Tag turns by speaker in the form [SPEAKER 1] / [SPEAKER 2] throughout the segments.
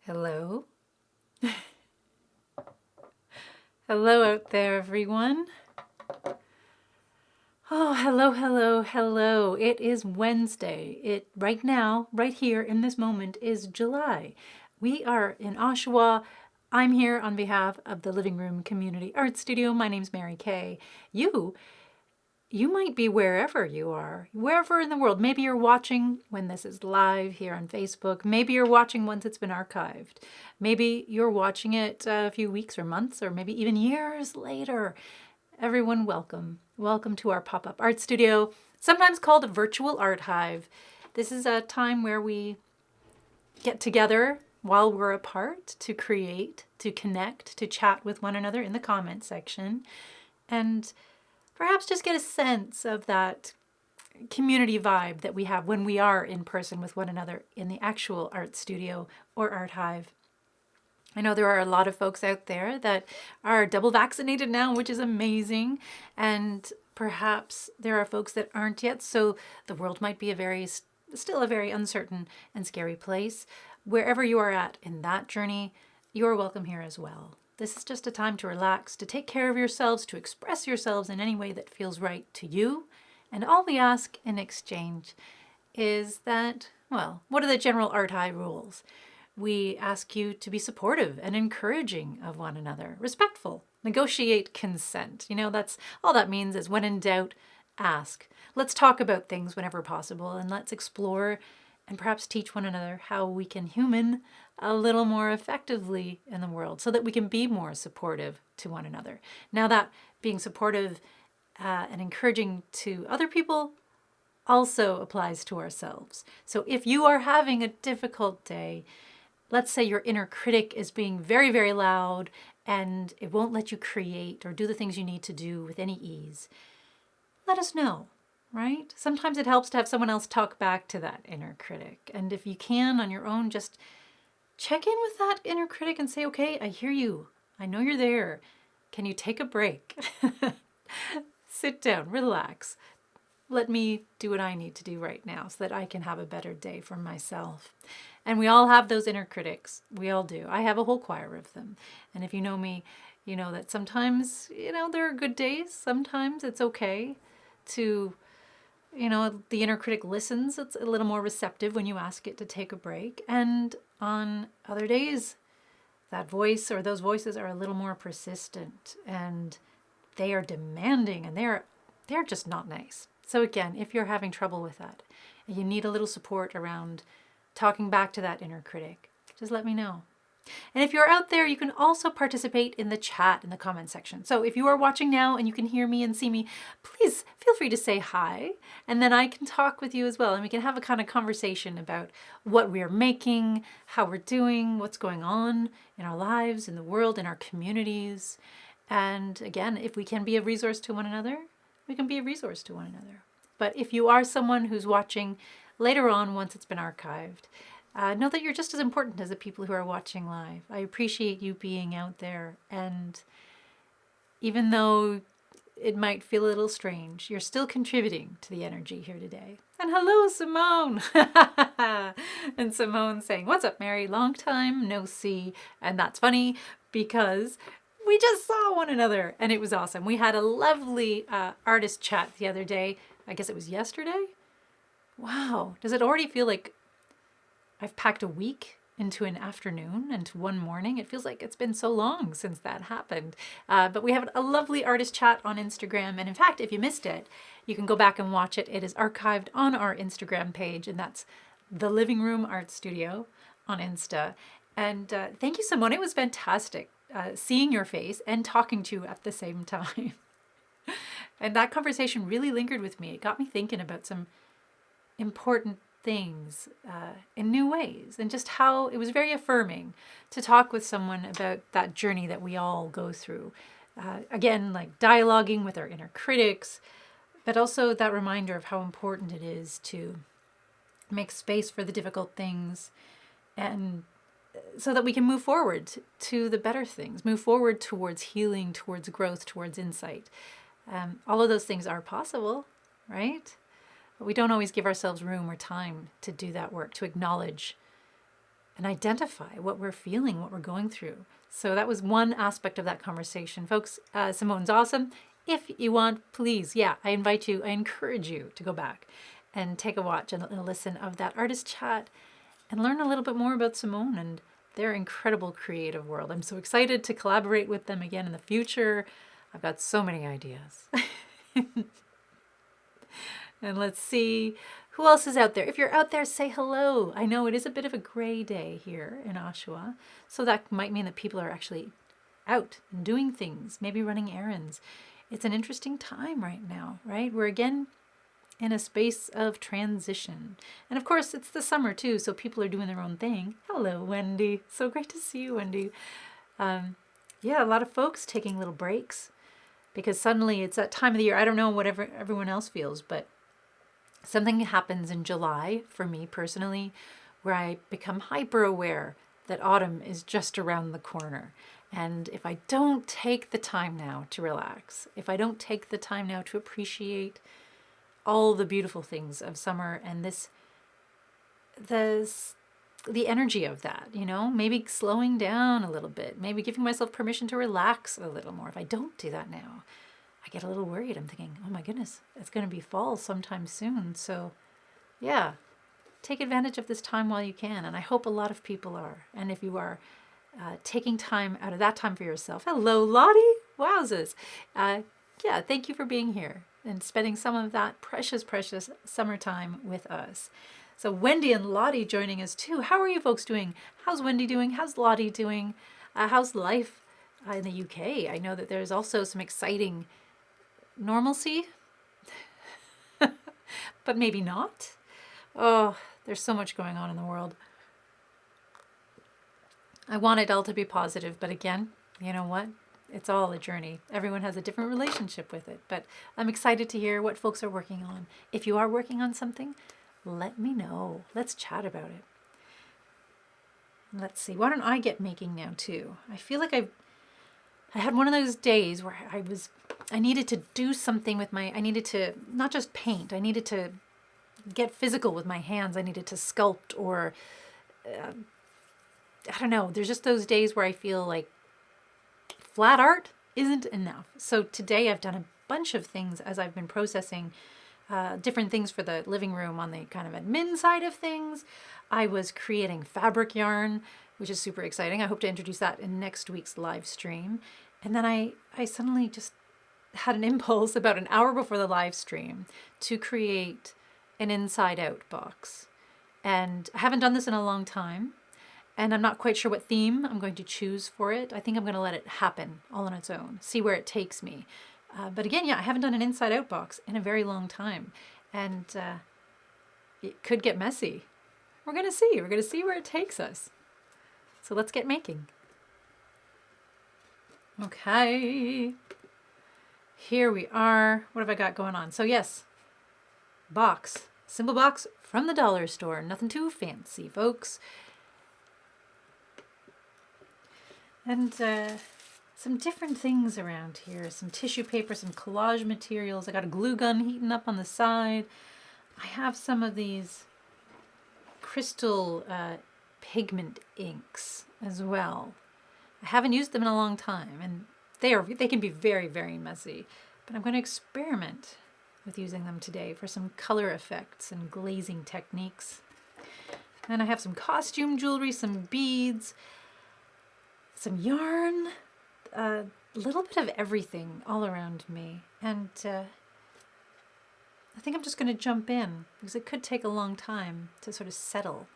[SPEAKER 1] Hello. Hello out there, everyone. Oh, hello, hello, hello. It is Wednesday. Right now, right here in this moment, is July. We are in Oshawa. I'm here on behalf of the Living Room Community Art Studio. My name's Mary Kay. You might be wherever you are, wherever in the world. Maybe you're watching when this is live here on Facebook. Maybe you're watching once it's been archived. Maybe you're watching it a few weeks or months or maybe even years later. Everyone, welcome. Welcome to our pop-up art studio, sometimes called a virtual art hive. This is a time where we get together while we're apart to create, to connect, to chat with one another in the comment section, and perhaps just get a sense of that community vibe that we have when we are in person with one another in the actual art studio or art hive. I know there are a lot of folks out there that are double vaccinated now, which is amazing. And perhaps there are folks that aren't yet. So the world might be still a very uncertain and scary place. Wherever you are at in that journey, you are welcome here as well. This is just a time to relax, to take care of yourselves, to express yourselves in any way that feels right to you. And all we ask in exchange is that, well, what are the general art high rules? We ask you to be supportive and encouraging of one another, respectful, negotiate consent. That's all that means is when in doubt, ask. Let's talk about things whenever possible and let's explore and perhaps teach one another how we can human a little more effectively in the world so that we can be more supportive to one another. Now, that being supportive and encouraging to other people also applies to ourselves. So if you are having a difficult day, let's say your inner critic is being very, very loud and it won't let you create or do the things you need to do with any ease, let us know, right? Sometimes it helps to have someone else talk back to that inner critic. And if you can on your own, just check in with that inner critic and say, okay, I hear you. I know you're there. Can you take a break? Sit down, relax. Let me do what I need to do right now so that I can have a better day for myself. And we all have those inner critics. We all do. I have a whole choir of them. And if you know me, you know that sometimes, there are good days. Sometimes it's okay to, the inner critic listens. It's a little more receptive when you ask it to take a break. And on other days, that voice or those voices are a little more persistent and they are demanding and they're just not nice. So again, if you're having trouble with that and you need a little support around talking back to that inner critic, just let me know. And if you're out there, you can also participate in the chat in the comment section. So if you are watching now and you can hear me and see me, please feel free to say hi. And then I can talk with you as well. And we can have a kind of conversation about what we're making, how we're doing, what's going on in our lives, in the world, in our communities. And again, if we can be a resource to one another, we can be a resource to one another. But if you are someone who's watching later on once it's been archived, know that you're just as important as the people who are watching live. I appreciate you being out there. And even though it might feel a little strange, you're still contributing to the energy here today. And hello, Simone! And Simone saying, what's up, Mary? Long time no see. And that's funny because we just saw one another and it was awesome. We had a lovely artist chat the other day. I guess it was yesterday. Wow. Does it already feel like I've packed a week into an afternoon and to one morning? It feels like it's been so long since that happened. But we have a lovely artist chat on Instagram. And in fact, if you missed it, you can go back and watch it. It is archived on our Instagram page, and that's the Living Room Art Studio on Insta. And thank you, Simone. It was fantastic seeing your face and talking to you at the same time. And that conversation really lingered with me. It got me thinking about some important things in new ways, and just how it was very affirming to talk with someone about that journey that we all go through. Again, like dialoguing with our inner critics, but also that reminder of how important it is to make space for the difficult things, and so that we can move forward to the better things, move forward towards healing, towards growth, towards insight. All of those things are possible, right? But we don't always give ourselves room or time to do that work, to acknowledge and identify what we're feeling, what we're going through. So that was one aspect of that conversation. Folks, Simone's awesome. If you want, please, I invite you, I encourage you to go back and take a watch and a listen of that artist chat and learn a little bit more about Simone and their incredible creative world. I'm so excited to collaborate with them again in the future. I've got so many ideas. And let's see who else is out there. If you're out there, say hello. I know it is a bit of a gray day here in Oshawa, so that might mean that people are actually out and doing things, maybe running errands. It's an interesting time right now, right? We're again in a space of transition. And of course, it's the summer too, so people are doing their own thing. Hello, Wendy. So great to see you, Wendy. A lot of folks taking little breaks because suddenly it's that time of the year. I don't know what everyone else feels, but something happens in July for me personally where I become hyper aware that autumn is just around the corner. And if I don't take the time now to relax, if I don't take the time now to appreciate all the beautiful things of summer and the energy of that, maybe slowing down a little bit, maybe giving myself permission to relax a little more. If I don't do that now, I get a little worried. I'm thinking, oh my goodness, it's going to be fall sometime soon. So take advantage of this time while you can. And I hope a lot of people are. And if you are taking time out of that time for yourself, hello, Lottie. Wowzers. Thank you for being here and spending some of that precious, precious summertime with us. So Wendy and Lottie joining us too. How are you folks doing? How's Wendy doing? How's Lottie doing? How's life in the UK? I know that there's also some exciting normalcy, but maybe not. Oh, there's so much going on in the world. I want it all to be positive, but again, you know what? It's all a journey. Everyone has a different relationship with it, but I'm excited to hear what folks are working on. If you are working on something, let me know. Let's chat about it. Let's see. Why don't I get making now too? I feel like I had one of those days where I needed to do something with I needed to not just paint, I needed to get physical with my hands. I needed to sculpt or, I don't know. There's just those days where I feel like flat art isn't enough. So today I've done a bunch of things as I've been processing different things for the living room on the kind of admin side of things. I was creating fabric yarn, which is super exciting. I hope to introduce that in next week's live stream. And then I suddenly just had an impulse about an hour before the live stream to create an inside out box. And I haven't done this in a long time. And I'm not quite sure what theme I'm going to choose for it. I think I'm going to let it happen all on its own, see where it takes me. But again, I haven't done an inside out box in a very long time. And it could get messy. We're going to see. We're going to see where it takes us. So let's get making. Okay. Here we are. What have I got going on? So yes, box. Simple box from the dollar store. Nothing too fancy, folks. And some different things around here. Some tissue paper, some collage materials. I got a glue gun heating up on the side. I have some of these crystal pigment inks as well. I haven't used them in a long time, and they can be very, very messy. But I'm going to experiment with using them today for some color effects and glazing techniques. And I have some costume jewelry, some beads, some yarn, a little bit of everything all around me. And I think I'm just going to jump in because it could take a long time to sort of settle,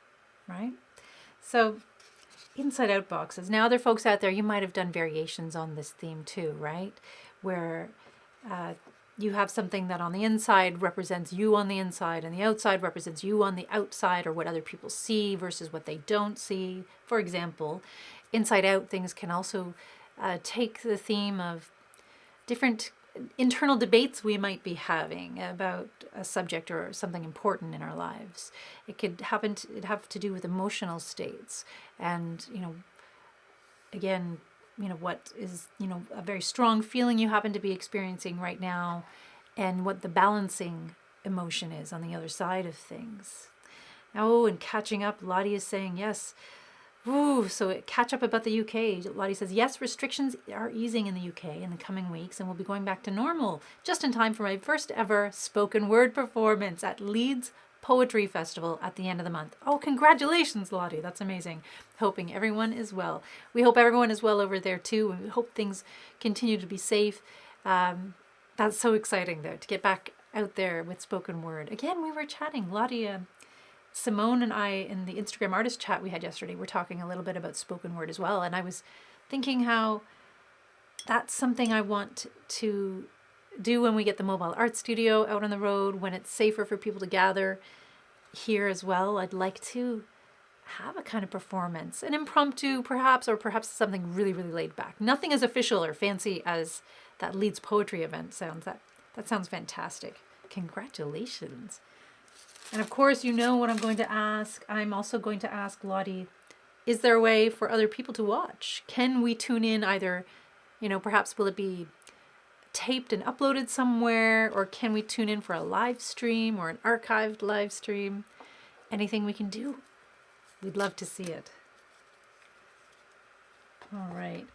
[SPEAKER 1] right? So inside out boxes. Now other folks out there, you might have done variations on this theme too, right? Where you have something that on the inside represents you on the inside and the outside represents you on the outside, or what other people see versus what they don't see. For example, inside out things can also take the theme of different internal debates we might be having about a subject or something important in our lives. It could have to do with emotional states, and again, what is a very strong feeling you happen to be experiencing right now, and what the balancing emotion is on the other side of things. Oh, and catching up, Lottie is saying yes. Ooh, so catch up about the UK. Lottie says, yes, restrictions are easing in the UK in the coming weeks and we'll be going back to normal just in time for my first ever spoken word performance at Leeds Poetry Festival at the end of the month. Oh, congratulations, Lottie. That's amazing. Hoping everyone is well. We hope everyone is well over there too. And we hope things continue to be safe. That's so exciting though, to get back out there with spoken word. Again, we were chatting. Lottie, Simone and I, in the Instagram artist chat we had yesterday, were talking a little bit about spoken word as well. And I was thinking how that's something I want to do when we get the mobile art studio out on the road, when it's safer for people to gather here as well. I'd like to have a kind of performance, an impromptu perhaps, or perhaps something really, really laid back. Nothing as official or fancy as that Leeds poetry event sounds. That sounds fantastic. Congratulations. And of course, you know what I'm going to ask. I'm also going to ask Lottie, is there a way for other people to watch? Can we tune in either, perhaps will it be taped and uploaded somewhere, or can we tune in for a live stream or an archived live stream? Anything we can do. We'd love to see it. All right.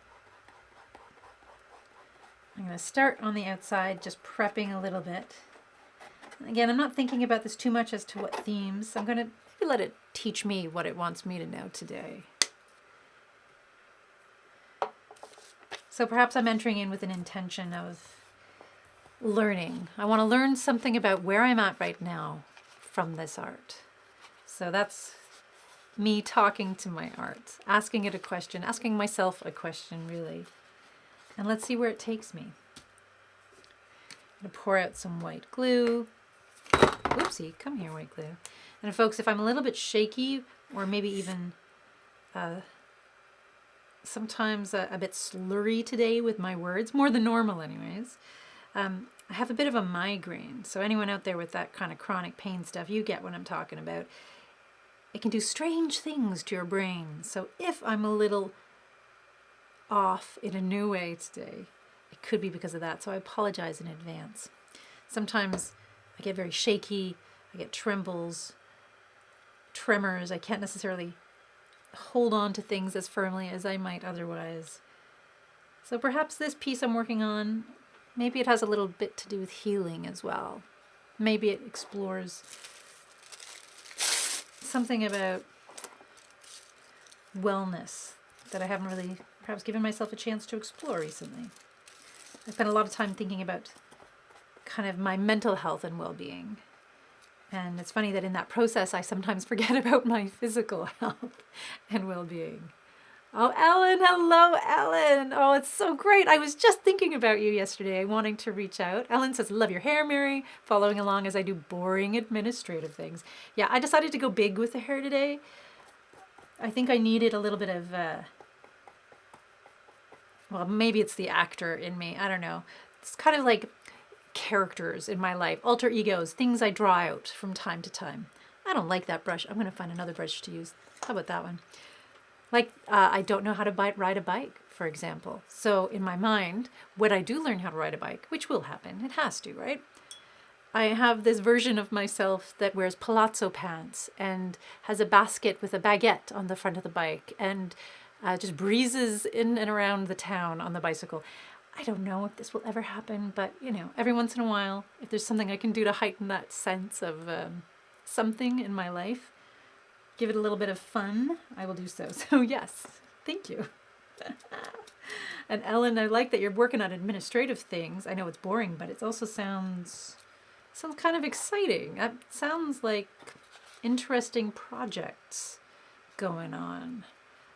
[SPEAKER 1] I'm going to start on the outside, just prepping a little bit. Again, I'm not thinking about this too much as to what themes. I'm going to maybe let it teach me what it wants me to know today. So perhaps I'm entering in with an intention of learning. I want to learn something about where I'm at right now from this art. So that's me talking to my art, asking it a question, asking myself a question, really. And let's see where it takes me. I'm going to pour out some white glue. Whoopsie, come here, white glue. And folks, if I'm a little bit shaky, or maybe even sometimes a bit slurry today with my words, more than normal anyways, I have a bit of a migraine. So anyone out there with that kind of chronic pain stuff, you get what I'm talking about. It can do strange things to your brain. So if I'm a little off in a new way today, it could be because of that. So I apologize in advance. Sometimes I get very shaky, I get tremors, I can't necessarily hold on to things as firmly as I might otherwise. So perhaps this piece I'm working on, maybe it has a little bit to do with healing as well. Maybe it explores something about wellness that I haven't really perhaps given myself a chance to explore recently. I spent a lot of time thinking about kind of my mental health and well-being. And it's funny that in that process, I sometimes forget about my physical health and well-being. Oh, Ellen, hello, Ellen. Oh, it's so great. I was just thinking about you yesterday, wanting to reach out. Ellen says, love your hair, Mary, following along as I do boring administrative things. Yeah, I decided to go big with the hair today. I think I needed a little bit of, well, maybe it's the actor in me. I don't know. It's kind of like characters in my life, alter egos, things I draw out from time to time. I don't like that brush. I'm going to find another brush to use. How about that one? Like, I don't know how to ride a bike, for example. So in my mind, when I do learn how to ride a bike, which will happen, it has to, right? I have this version of myself that wears palazzo pants and has a basket with a baguette on the front of the bike and just breezes in and around the town on the bicycle. I don't know if this will ever happen, but, every once in a while, if there's something I can do to heighten that sense of something in my life, give it a little bit of fun, I will do so. So yes, thank you. And Ellen, I like that you're working on administrative things. I know it's boring, but it also sounds kind of exciting. It sounds like interesting projects going on.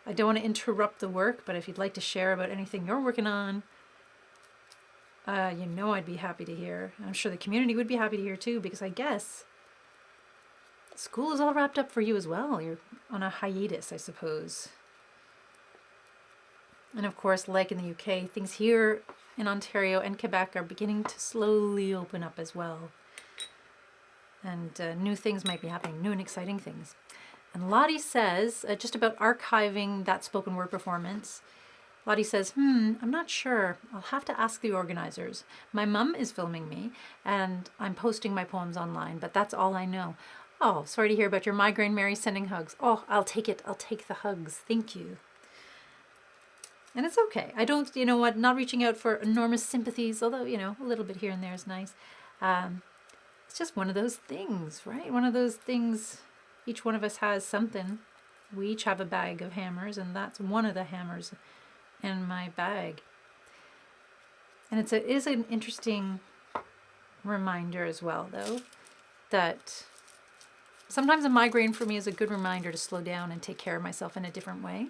[SPEAKER 1] I don't want to interrupt the work, but if you'd like to share about anything you're working on, I'd be happy to hear. I'm sure the community would be happy to hear too, because I guess school is all wrapped up for you as well. You're on a hiatus, I suppose. And of course, like in the UK, things here in Ontario and Quebec are beginning to slowly open up as well. And new things might be happening, new and exciting things. And Lottie says, just about archiving that spoken word performance, Lottie says, I'm not sure. I'll have to ask the organizers. My mum is filming me, and I'm posting my poems online, but that's all I know. Oh, sorry to hear about your migraine, Mary. Sending hugs. Oh, I'll take it. I'll take the hugs. Thank you. And it's okay. I don't, you know what, not reaching out for enormous sympathies, although, you know, a little bit here and there is nice. It's just one of those things, right? One of those things, each one of us has something. We each have a bag of hammers, and that's one of the hammers in my bag. And it is an interesting reminder as well, though, that sometimes a migraine for me is a good reminder to slow down and take care of myself in a different way.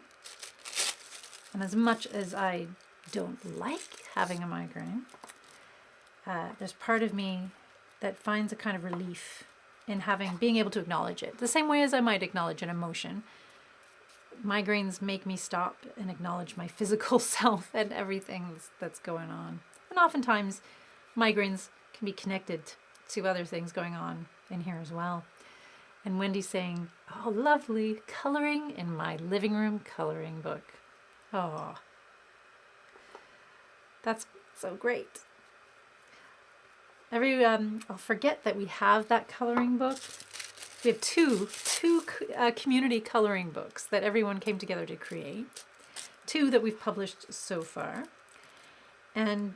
[SPEAKER 1] And as much as I don't like having a migraine, there's part of me that finds a kind of relief in being able to acknowledge it. The same way as I might acknowledge an emotion. Migraines make me stop and acknowledge my physical self and everything that's going on. And oftentimes, migraines can be connected to other things going on in here as well. And Wendy's saying, oh, lovely, coloring in my living room coloring book. Oh, that's so great. I'll forget that we have that coloring book. We have two community coloring books that everyone came together to create. 2 that we've published so far. And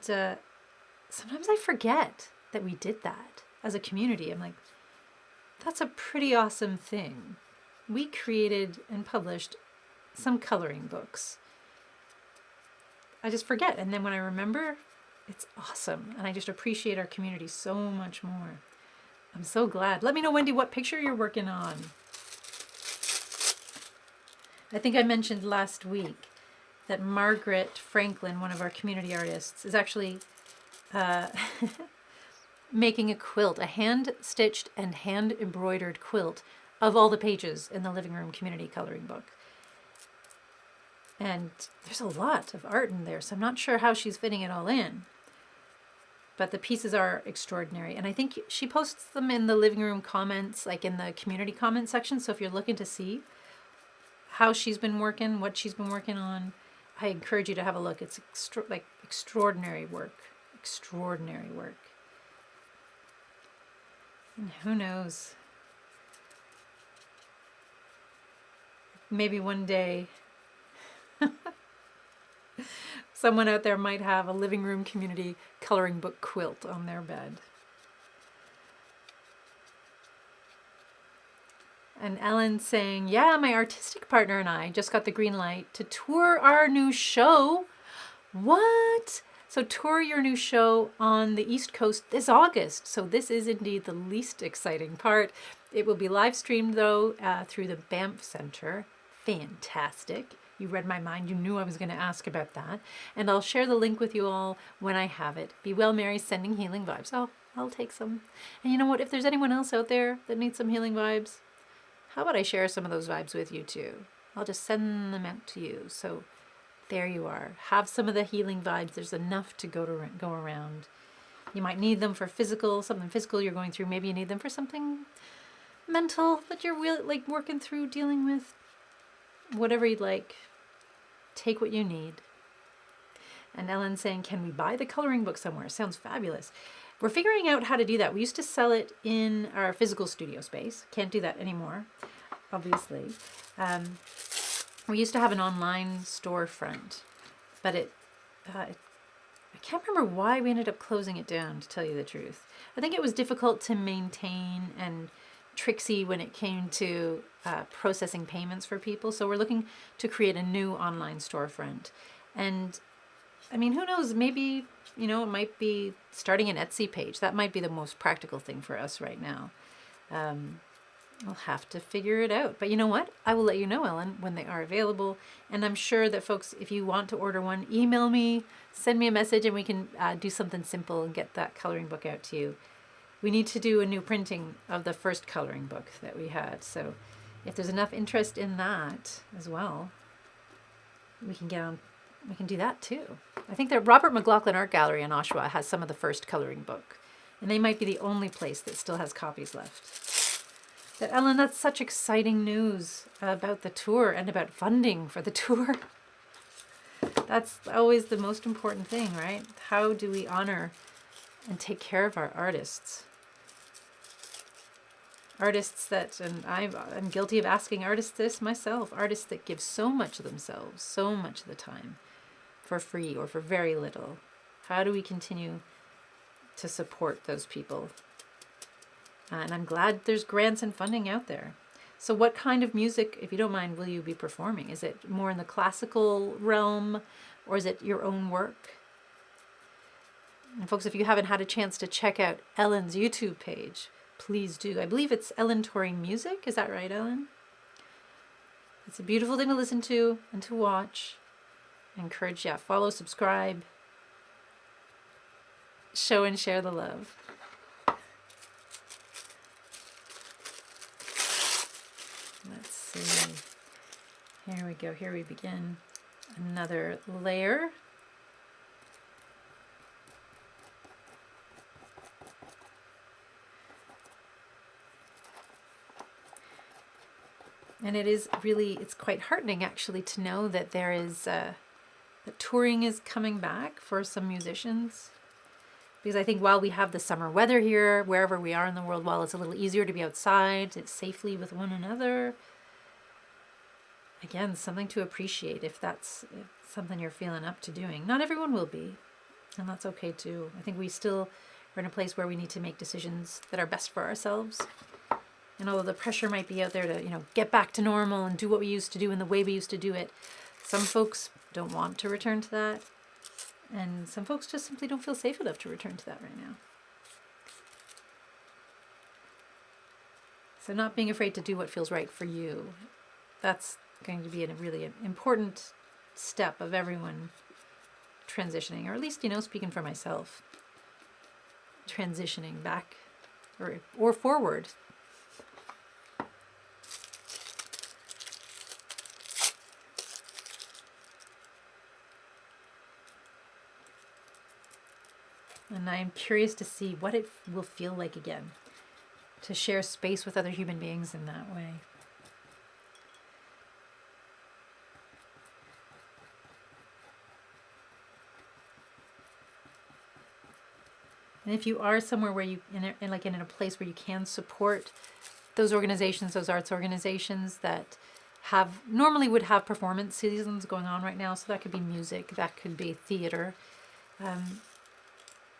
[SPEAKER 1] sometimes I forget that we did that as a community. I'm like, that's a pretty awesome thing. We created and published some coloring books. I just forget. And then when I remember, it's awesome. And I just appreciate our community so much more. I'm so glad. Let me know, Wendy, what picture you're working on. I think I mentioned last week that Margaret Franklin, one of our community artists, is actually making a quilt, a hand-stitched and hand-embroidered quilt of all the pages in the Living Room Community Coloring Book. And there's a lot of art in there, so I'm not sure how she's fitting it all in. But the pieces are extraordinary. And I think she posts them in the Living Room comments, like in the community comment section. So if you're looking to see how she's been working, what she's been working on, I encourage you to have a look. It's extraordinary work. Extraordinary work. And who knows? Maybe one day someone out there might have a Living Room Community coloring book quilt on their bed. And Ellen's saying, yeah, my artistic partner and I just got the green light to tour our new show. What? So tour your new show on the East Coast this August. So this is indeed the least exciting part. It will be live streamed, though, through the Banff Center. Fantastic. You read my mind. You knew I was going to ask about that. And I'll share the link with you all when I have it. Be well, Mary, sending healing vibes. Oh, I'll take some. And you know what? If there's anyone else out there that needs some healing vibes, how about I share some of those vibes with you too? I'll just send them out to you. So there you are. Have some of the healing vibes. There's enough to go around. You might need them for something physical you're going through. Maybe you need them for something mental that you're really working through, dealing with. Whatever you'd like. Take what you need. And Ellen's saying, can we buy the coloring book somewhere? Sounds fabulous. We're figuring out how to do that. We used to sell it in our physical studio space. Can't do that anymore, obviously. We used to have an online storefront, but I can't remember why we ended up closing it down, to tell you the truth. I think it was difficult to maintain and tricksy when it came to processing payments for people. So we're looking to create a new online storefront. And I mean, who knows, maybe, it might be starting an Etsy page. That might be the most practical thing for us right now. We'll have to figure it out. But you know what? I will let you know, Ellen, when they are available. And I'm sure that folks, if you want to order one, email me, send me a message, and we can do something simple and get that coloring book out to you. We need to do a new printing of the first coloring book that we had. So if there's enough interest in that as well, we can do that too. I think that Robert McLaughlin Art Gallery in Oshawa has some of the first coloring book. And they might be the only place that still has copies left. But Ellen, that's such exciting news about the tour and about funding for the tour. That's always the most important thing, right? How do we honor and take care of our artists? Artists that, and I'm guilty of asking artists this myself, artists that give so much of themselves, so much of the time for free or for very little. How do we continue to support those people? And I'm glad there's grants and funding out there. So what kind of music, if you don't mind, will you be performing? Is it more in the classical realm, or is it your own work? And folks, if you haven't had a chance to check out Ellen's YouTube page, please do. I believe it's Ellen Touring Music. Is that right, Ellen? It's a beautiful thing to listen to and to watch. I encourage you, follow, subscribe, show and share the love. Let's see. Here we go. Here we begin. Another layer. And it is really, it's quite heartening actually to know that there is, that touring is coming back for some musicians. Because I think while we have the summer weather here, wherever we are in the world, while it's a little easier to be outside, it's safely with one another. Again, something to appreciate if that's something you're feeling up to doing. Not everyone will be, and that's okay too. I think we still are in a place where we need to make decisions that are best for ourselves. And although the pressure might be out there to, get back to normal and do what we used to do in the way we used to do it, some folks don't want to return to that. And some folks just simply don't feel safe enough to return to that right now. So not being afraid to do what feels right for you, that's going to be a really important step of everyone transitioning, or at least, speaking for myself, transitioning back or forward. And I am curious to see what it will feel like again, to share space with other human beings in that way. And if you are somewhere where you, in a place where you can support those organizations, those arts organizations that normally would have performance seasons going on right now, so that could be music, that could be theater.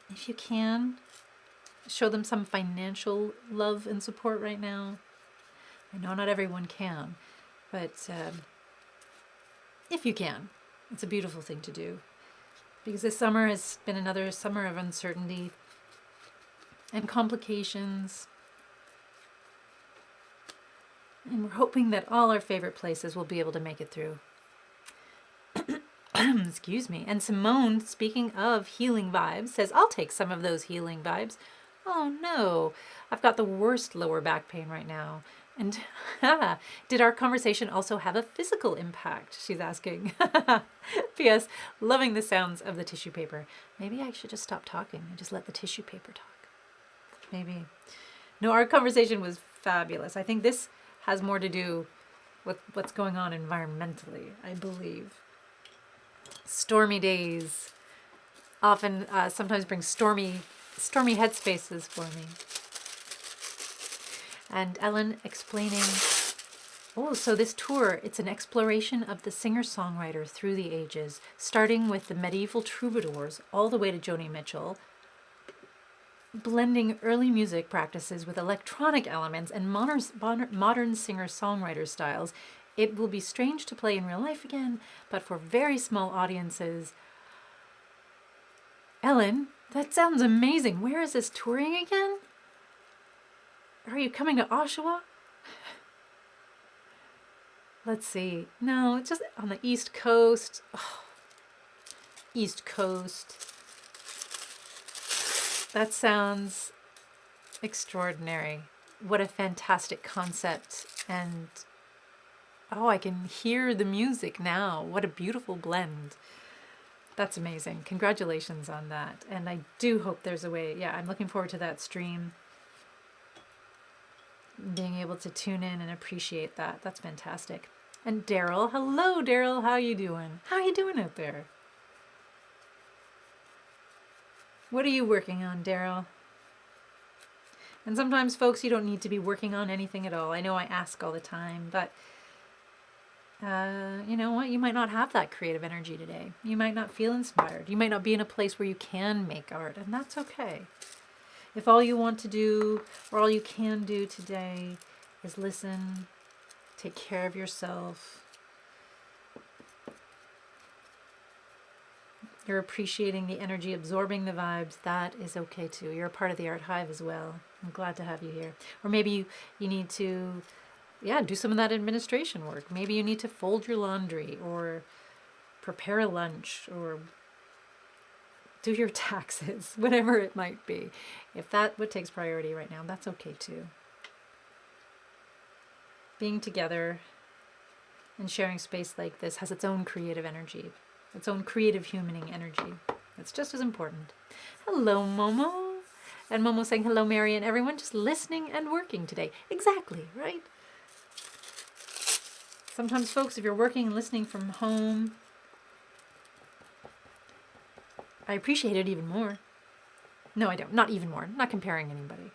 [SPEAKER 1] If you can, show them some financial love and support right now. I know not everyone can, but if you can, it's a beautiful thing to do. Because this summer has been another summer of uncertainty and complications. And we're hoping that all our favorite places will be able to make it through. Excuse me. And Simone, speaking of healing vibes, says, I'll take some of those healing vibes. Oh no, I've got the worst lower back pain right now. And did our conversation also have a physical impact? She's asking. P.S. Loving the sounds of the tissue paper. Maybe I should just stop talking and just let the tissue paper talk. Maybe. No, our conversation was fabulous. I think this has more to do with what's going on environmentally, I believe. Stormy days often sometimes bring stormy headspaces for me. And Ellen explaining, so this tour, it's an exploration of the singer-songwriter through the ages, starting with the medieval troubadours all the way to Joni Mitchell, blending early music practices with electronic elements and modern singer-songwriter styles. It will be strange to play in real life again, but for very small audiences. Ellen, that sounds amazing. Where is this touring again? Are you coming to Oshawa? Let's see. No, it's just on the East Coast. Oh, East Coast. That sounds extraordinary. What a fantastic concept. And I can hear the music now. What a beautiful blend. That's amazing. Congratulations on that. And I do hope there's a way. Yeah, I'm looking forward to that stream. Being able to tune in and appreciate that. That's fantastic. And Daryl. Hello, Daryl. How you doing? How you doing out there? What are you working on, Daryl? And sometimes, folks, you don't need to be working on anything at all. I know I ask all the time, but you know what? You might not have that creative energy today. You might not feel inspired. You might not be in a place where you can make art, and that's okay. If all you want to do or all you can do today is listen, take care of yourself, you're appreciating the energy, absorbing the vibes, that is okay too. You're a part of the Art Hive as well. I'm glad to have you here. Or maybe you need to, do some of that administration work. Maybe you need to fold your laundry or prepare a lunch or do your taxes, whatever it might be. If that's what takes priority right now, that's okay too. Being together and sharing space like this has its own creative energy, its own creative humaning energy. It's just as important. Hello, Momo. And Momo saying hello, Mary, and everyone just listening and working today. Exactly, right? Sometimes, folks, if you're working and listening from home, I appreciate it even more. No, I don't. Not even more. I'm not comparing anybody.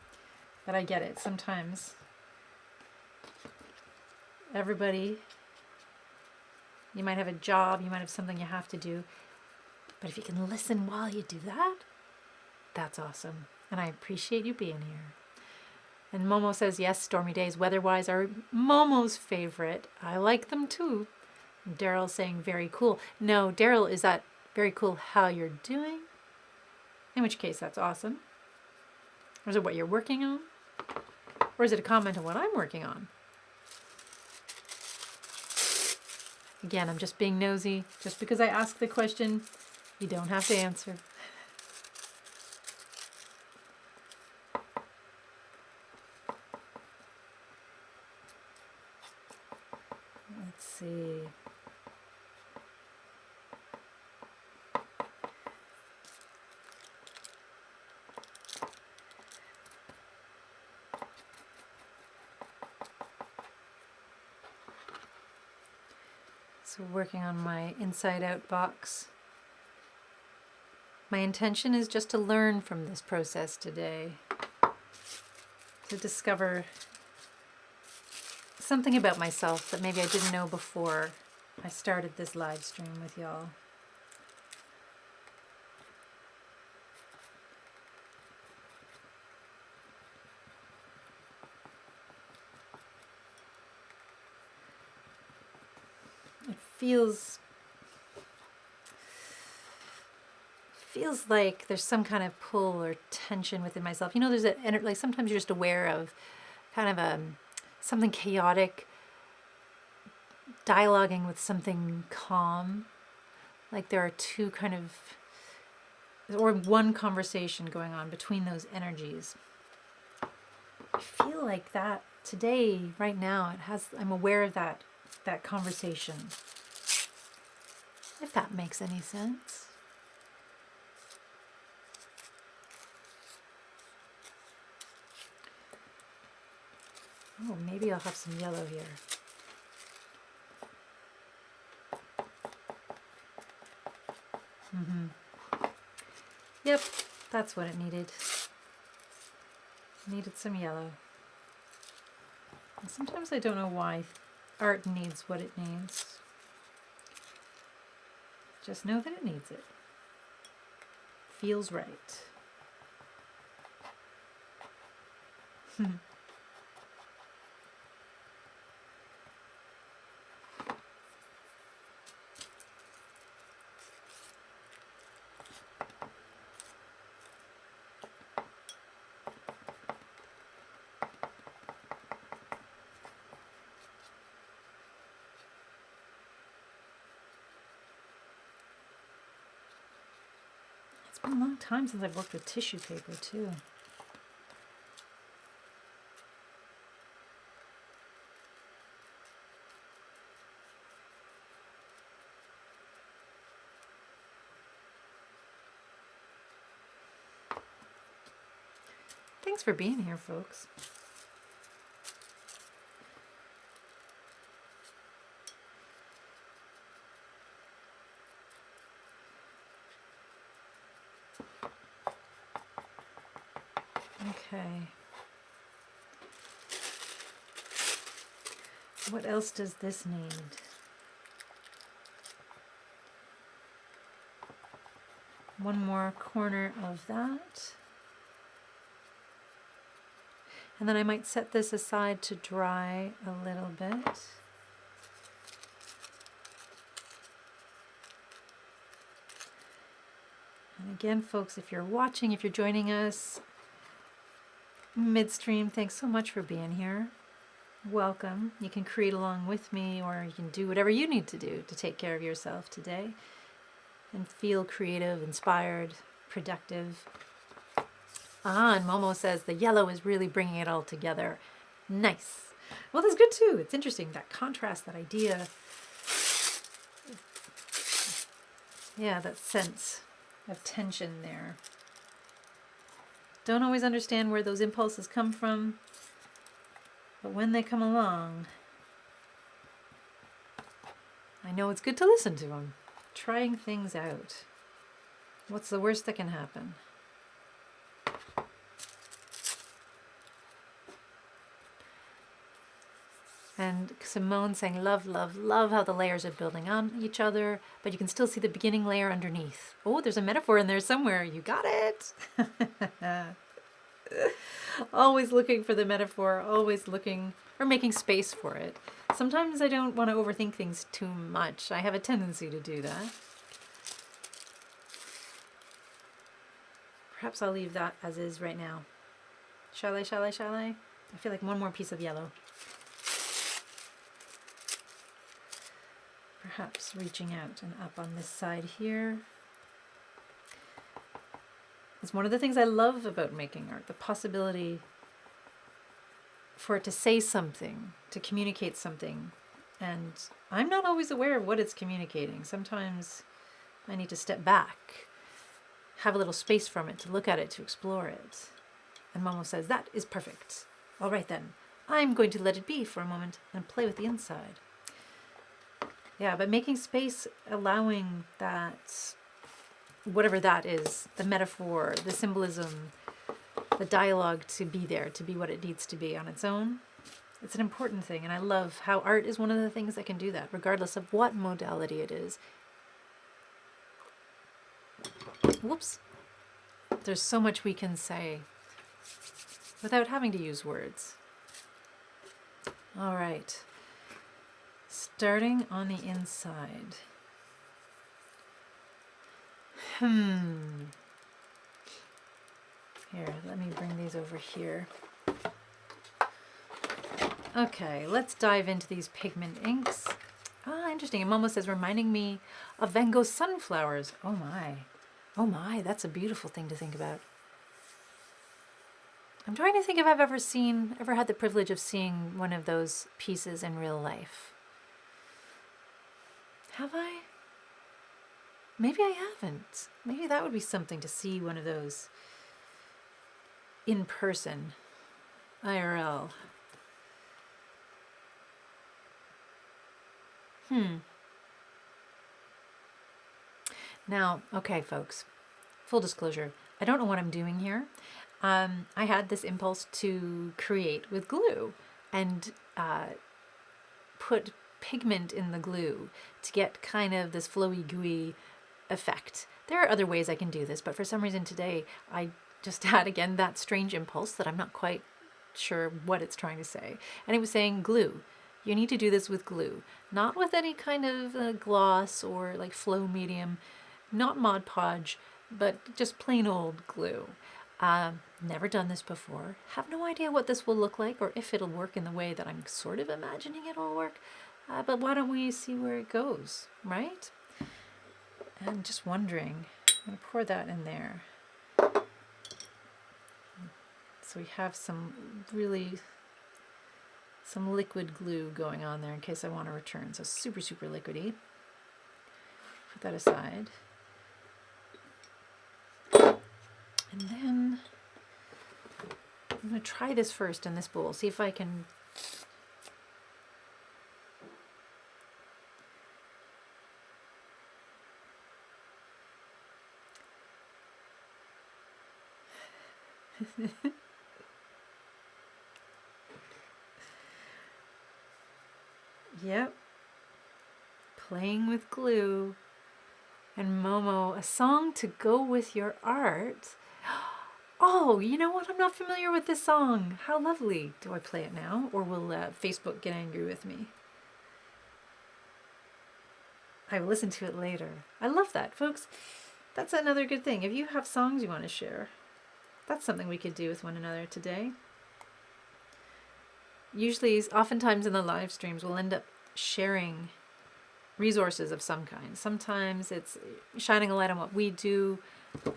[SPEAKER 1] But I get it. Sometimes everybody, you might have a job, you might have something you have to do. But if you can listen while you do that, that's awesome. And I appreciate you being here. And Momo says, yes, stormy days weather-wise are Momo's favorite. I like them too. And Daryl's saying, very cool. No, Daryl, is that very cool how you're doing? In which case, that's awesome. Or is it what you're working on? Or is it a comment on what I'm working on? Again, I'm just being nosy. Just because I ask the question, you don't have to answer. Let's see. So working on my inside out box. My intention is just to learn from this process today. To discover something about myself that maybe I didn't know before I started this live stream with y'all. It feels like there's some kind of pull or tension within myself. You know, there's like sometimes you're just aware of kind of something chaotic dialoguing with something calm. Like there are two kind of, or one conversation going on between those energies. I feel like that today, right now, I'm aware of that conversation. If that makes any sense. Oh, maybe I'll have some yellow here. Yep, that's what it needed. Needed some yellow. And sometimes I don't know why art needs what it needs. Just know that it needs it. Feels right. It's been a long time since I've worked with tissue paper too. Thanks for being here, folks. Okay. What else does this need? One more corner of that. And then I might set this aside to dry a little bit. And again, folks, if you're watching, if you're joining us midstream, thanks so much for being here. Welcome. You can create along with me, or you can do whatever you need to do to take care of yourself today and feel creative, inspired, productive. And Momo says the yellow is really bringing it all together. Nice. Well, that's good too. It's interesting, that contrast, that idea. Yeah, that sense of tension there. Don't always understand where those impulses come from, but when they come along, I know it's good to listen to them. Trying things out. What's the worst that can happen? And Simone saying, love, love, love how the layers are building on each other, but you can still see the beginning layer underneath. Oh, there's a metaphor in there somewhere. You got it. Always looking for the metaphor, always looking or making space for it. Sometimes I don't want to overthink things too much. I have a tendency to do that. Perhaps I'll leave that as is right now. Shall I? I feel like one more piece of yellow. Perhaps reaching out and up on this side here. It's one of the things I love about making art, the possibility for it to say something, to communicate something. And I'm not always aware of what it's communicating. Sometimes I need to step back, have a little space from it, to look at it, to explore it. And Momo says, that is perfect. All right then, I'm going to let it be for a moment and play with the inside. Yeah, but making space, allowing that, whatever that is, the metaphor, the symbolism, the dialogue to be there, to be what it needs to be on its own. It's an important thing, and I love how art is one of the things that can do that, regardless of what modality it is. Whoops. There's so much we can say without having to use words. All right. Starting on the inside. Here, let me bring these over here. Okay, let's dive into these pigment inks. Ah, interesting. And Momo says, reminding me of Van Gogh's sunflowers. Oh my. Oh my, that's a beautiful thing to think about. I'm trying to think if I've ever had the privilege of seeing one of those pieces in real life. Have I? Maybe I haven't. Maybe that would be something to see one of those in person, IRL. Now, okay, folks, full disclosure, I don't know what I'm doing here. I had this impulse to create with glue and put pigment in the glue to get kind of this flowy, gooey effect. There are other ways I can do this, but for some reason today I just had, again, that strange impulse that I'm not quite sure what it's trying to say. And it was saying glue. You need to do this with glue, not with any kind of gloss or like flow medium, not Mod Podge, but just plain old glue. Never done this before. Have no idea what this will look like or if it'll work in the way that I'm sort of imagining it'll work. But why don't we see where it goes, right? And just wondering, I'm going to pour that in there. So we have some liquid glue going on there in case I want to return. So super, super liquidy. Put that aside. And then I'm going to try this first in this bowl, see if I can Yep. Playing with glue. And Momo, a song to go with your art. Oh, you know what? I'm not familiar with this song. How lovely. Do I play it now? Or will Facebook get angry with me? I will listen to it later. I love that, folks. That's another good thing. If you have songs you want to share, that's something we could do with one another today. Usually, oftentimes in the live streams, we'll end up sharing resources of some kind. Sometimes it's shining a light on what we do,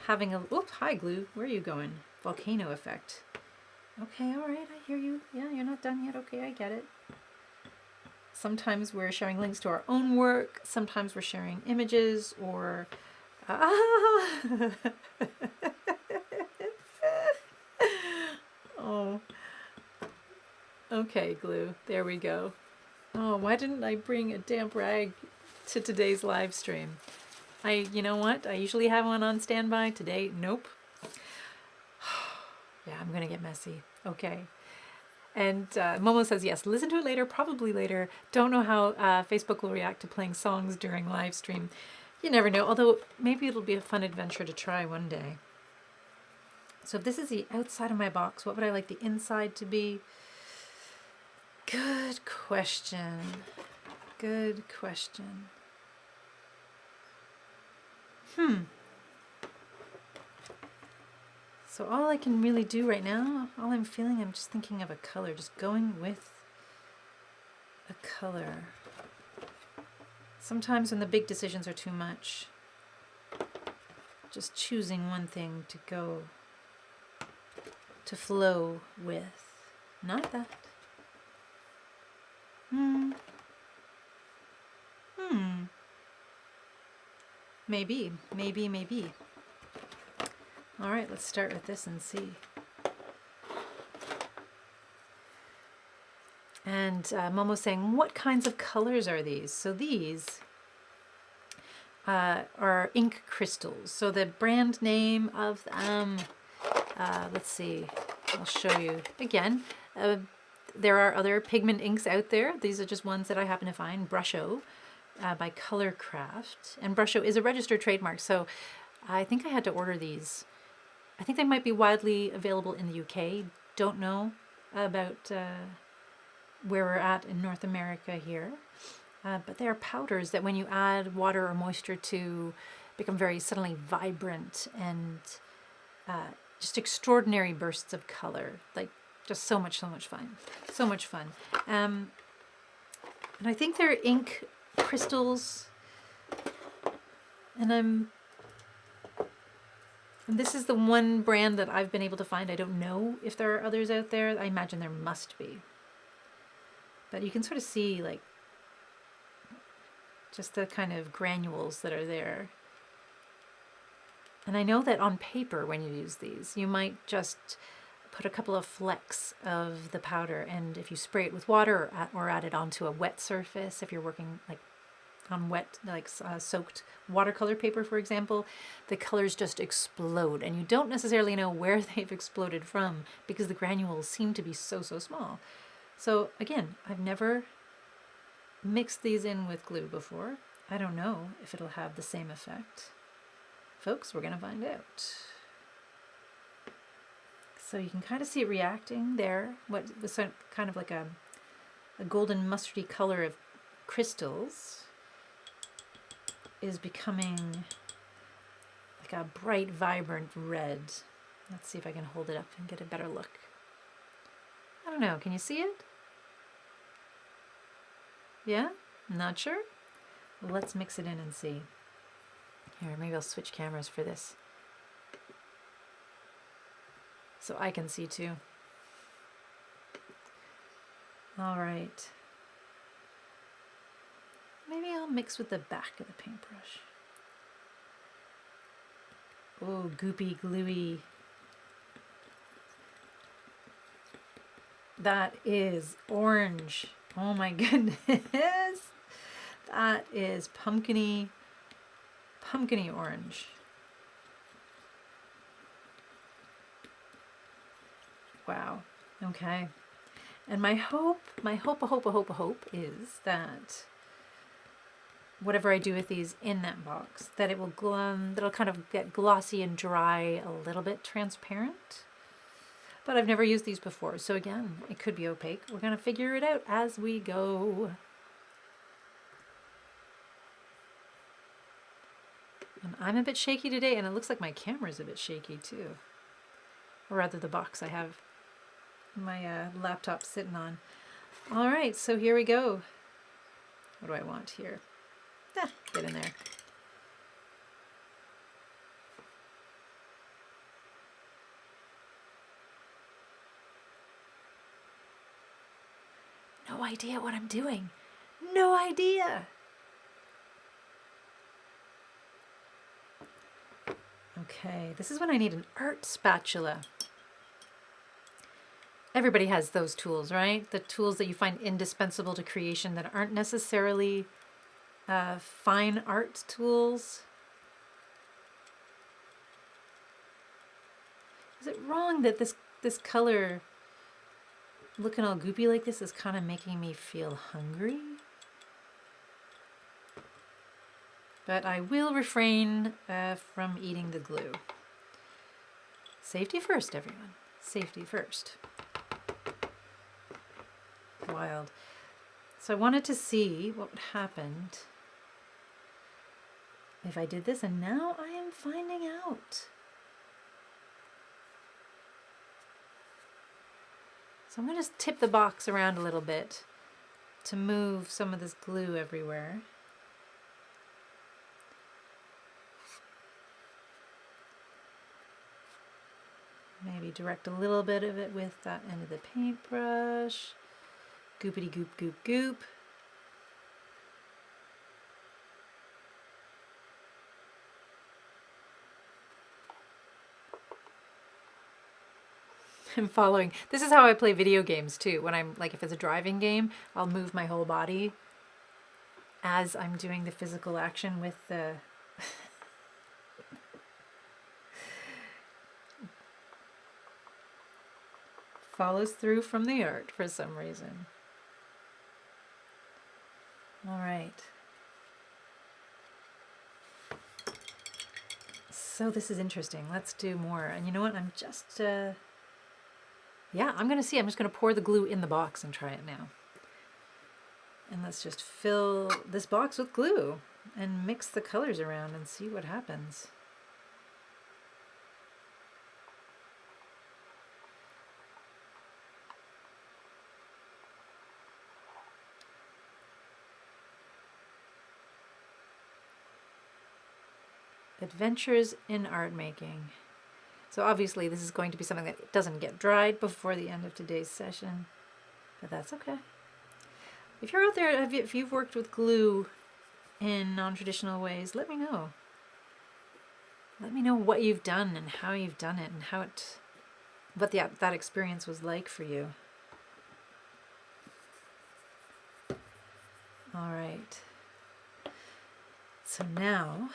[SPEAKER 1] having a... Oops, hi, Glue. Where are you going? Volcano effect. Okay, all right, I hear you. Yeah, you're not done yet. Okay, I get it. Sometimes we're sharing links to our own work. Sometimes we're sharing images or... Oh. Okay, Glue. There we go. Oh, why didn't I bring a damp rag to today's live stream? You know what? I usually have one on standby. Today, nope. Yeah, I'm gonna get messy. Okay. And Momo says, yes, listen to it later, probably later. Don't know how Facebook will react to playing songs during live stream. You never know, although maybe it'll be a fun adventure to try one day. So if this is the outside of my box, what would I like the inside to be? Good question. Good question. So all I can really do right now, all I'm feeling, I'm just thinking of a color, just going with a color. Sometimes when the big decisions are too much, just choosing one thing to go, to flow with. Not that. Maybe, maybe, maybe. All right, let's start with this and see. And Momo's saying, what kinds of colors are these? So these are ink crystals. So the brand name of them, let's see, I'll show you again. There are other pigment inks out there. These are just ones that I happen to find. Brusho by Colorcraft. And Brusho is a registered trademark, so I think I had to order these. I think they might be widely available in the UK. Don't know about where we're at in North America here. But they are powders that when you add water or moisture to, become very suddenly vibrant and just extraordinary bursts of color. Like just so much fun. So much fun. And I think they're ink crystals. And this is the one brand that I've been able to find. I don't know if there are others out there. I imagine there must be. But you can sort of see like just the kind of granules that are there. And I know that on paper when you use these, you might just put a couple of flecks of the powder, and if you spray it with water or add it onto a wet surface, if you're working like on wet, like soaked watercolor paper, for example, the colors just explode, and you don't necessarily know where they've exploded from because the granules seem to be so small. So again, I've never mixed these in with glue before. I don't know if it'll have the same effect. Folks, we're gonna find out. So you can kind of see it reacting there. What was kind of like a golden mustardy color of crystals is becoming like a bright, vibrant red. Let's see if I can hold it up and get a better look. I don't know, can you see it? Yeah? Not sure? Well, let's mix it in and see. Here, maybe I'll switch cameras for this, so I can see too. All right. Maybe I'll mix with the back of the paintbrush. Oh, goopy, gluey. That is orange. Oh my goodness. That is pumpkiny orange. Wow. Okay. And my hope is that whatever I do with these in that box, that it will that'll kind of get glossy and dry, a little bit transparent. But I've never used these before, so again, it could be opaque. We're gonna figure it out as we go. And I'm a bit shaky today, and it looks like my camera's a bit shaky too. Or rather the box I have my laptop sitting on. All right, so here we go. What do I want here? Get in there. No idea what I'm doing. No idea. Okay, this is when I need an art spatula. Everybody has those tools, right? The tools that you find indispensable to creation that aren't necessarily fine art tools. Is it wrong that this color looking all goopy like this is kind of making me feel hungry? But I will refrain from eating the glue. Safety first, everyone. Safety first. Wild. So I wanted to see what happened if I did this, and now I am finding out. So I'm going to just tip the box around a little bit to move some of this glue everywhere. Maybe direct a little bit of it with that end of the paintbrush. Goopity goop goop goop. I'm following. This is how I play video games too. When I'm like, if it's a driving game, I'll move my whole body as I'm doing the physical action with the follows through from the art for some reason. All right. So this is interesting. Let's do more. And you know what? I'm just, yeah, I'm going to see. I'm just going to pour the glue in the box and try it now. And let's just fill this box with glue and mix the colors around and see what happens. Adventures in art making. So obviously this is going to be something that doesn't get dried before the end of today's session, but that's okay. If you're out there, if you've worked with glue in non-traditional ways, let me know. Let me know what you've done and how you've done it and how what that experience was like for you. All right. So now,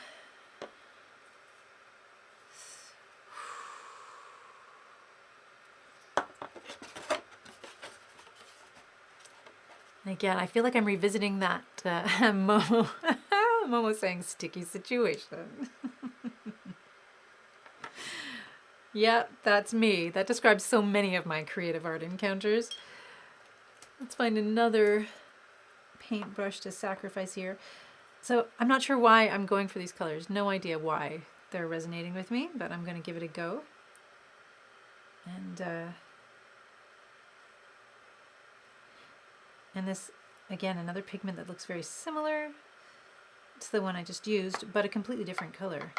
[SPEAKER 1] again, I feel like I'm revisiting that Momo saying sticky situation. Yeah, that's me. That describes so many of my creative art encounters. Let's find another paintbrush to sacrifice here. So I'm not sure why I'm going for these colors. No idea why they're resonating with me, but I'm going to give it a go. And this, again, another pigment that looks very similar to the one I just used, but a completely different color.